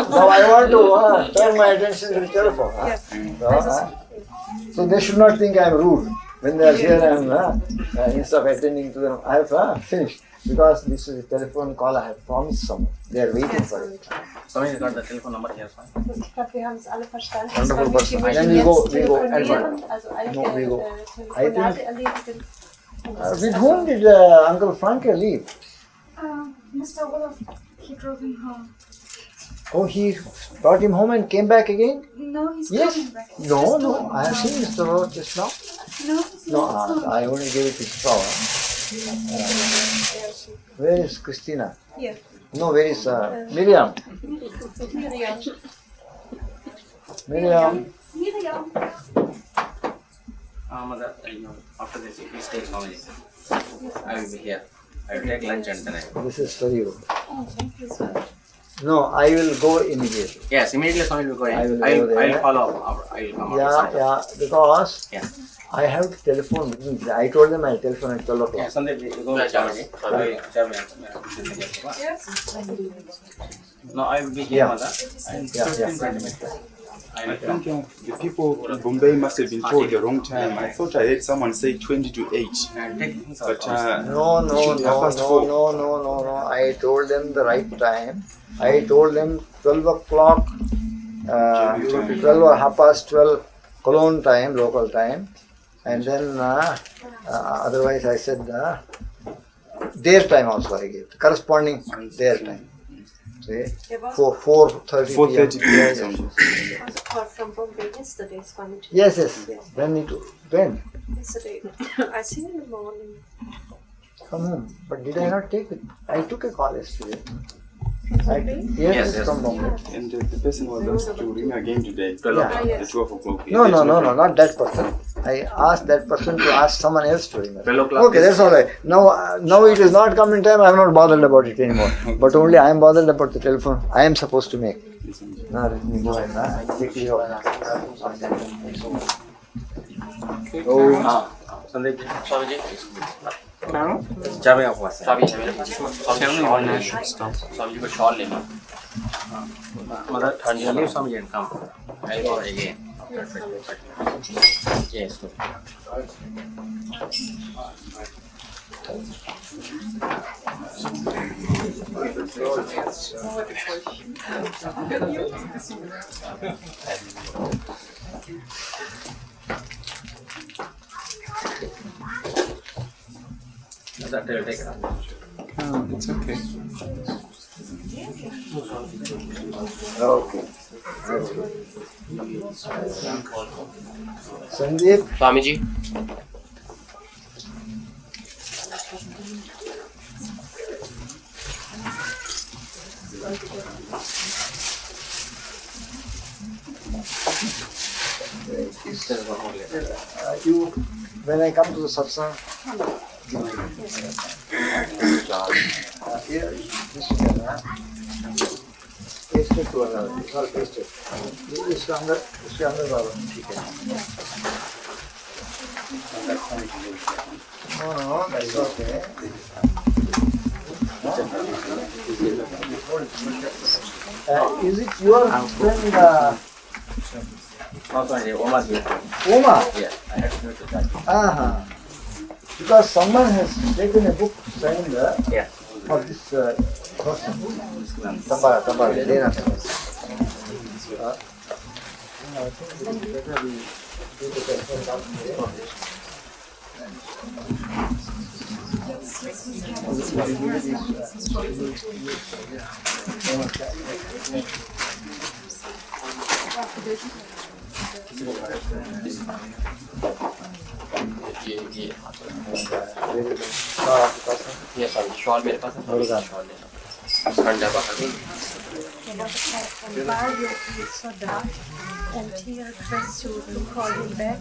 now I want to turn my attention to the telephone. So they should not think I am rude. When they are here, I am, instead of attending to them, I have finished. Because this is a telephone call I have promised someone. They are waiting for it. Somebody got the telephone number here. Ich glaube, wir haben es alle verstanden. Wonderful person. Wir Then möchten we go, jetzt we go. telefonieren, also alle No, we go. Telefonate erledigen. With whom did Uncle Franke leave? Mr. Wolf, he drove him home. Oh, he brought him home and came back again? No, he's Yes. coming back. No, I have seen Mr. Roth just now. No, he's No, not. I only gave it his power. Where is Christina? Here. No, where is Miriam? Miriam. Miriam. Miriam. Mother, after this, please take Swami. I will be here. I will take lunch and then I will. This is for you. Oh, thank you so much. No, I will go immediately. Yes, immediately Swami will go in. I will I go will there. follow up. I will come out. Yeah, because Yeah. I have to telephone with me. I told them I'll telephone at 12 o'clock. Yeah, Sunday we go with Swami. Yes. No, I will be here, Yeah. Mother. Yeah. I I will think the people in Bombay must have been told the wrong time. I thought I heard someone say 20 to 8. But No. I told them the right time. I told them 12 o'clock, 12 or half past 12 Cologne time, local time. And then otherwise I said their time also I gave, corresponding their time. See, 4:30 4:30 p.m. p.m. I was called from Bombay yesterday, Swami. Yes. When? Yesterday. I seen in the morning. Come home. But did I not take it? I took a call yesterday. Yes, from Bombay. And the person was asked to ring again today. Yeah. The 12 o'clock. No, not that person. I asked that person to ask someone else to ring. 12 o'clock. Okay, that's all right. Now it is not coming time. I am not bothered about it anymore. But only I am bothered about the telephone I am supposed to make. Now let me go ahead. Quickly. Oh. Sunday. Swamiji. Swami को shawl लेना. Mother, Leave Swamiji and come. I'll go again. Yes. Good. that will take time. It's okay. Okay. That's good. Sandeep. Swamiji. When I come to the satsang, here, this together, paste it to another. It's all pasted. इसके अंदर डालो, ठीक है. No, that's okay. Is it your friend? Oma here. Oma? Yeah, I had to do that. Because someone has taken a book signed Yeah. for this person. Tambara, Lena. I think it is better we do the telephone conference. ये sorry shawl मेरे पास है shawl लेना ठंडा बाहर Why you feel so dark? And he requests you to call him back,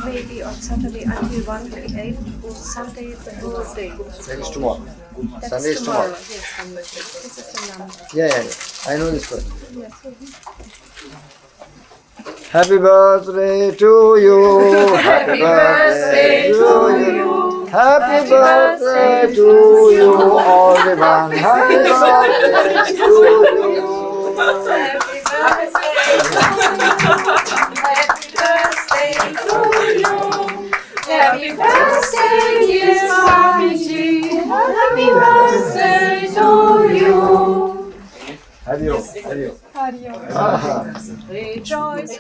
maybe on Saturday until 1 p.m. or Sunday the whole day. That is tomorrow. That's Sunday is tomorrow. Yes, this is the number. Yeah. I know this person. Yes. Happy birthday to you. Happy birthday to you. Happy birthday to you, all the one. Happy birthday to you. Happy birthday to you. Happy birthday, dear Swamiji. Happy birthday to you. Adios. Rejoice.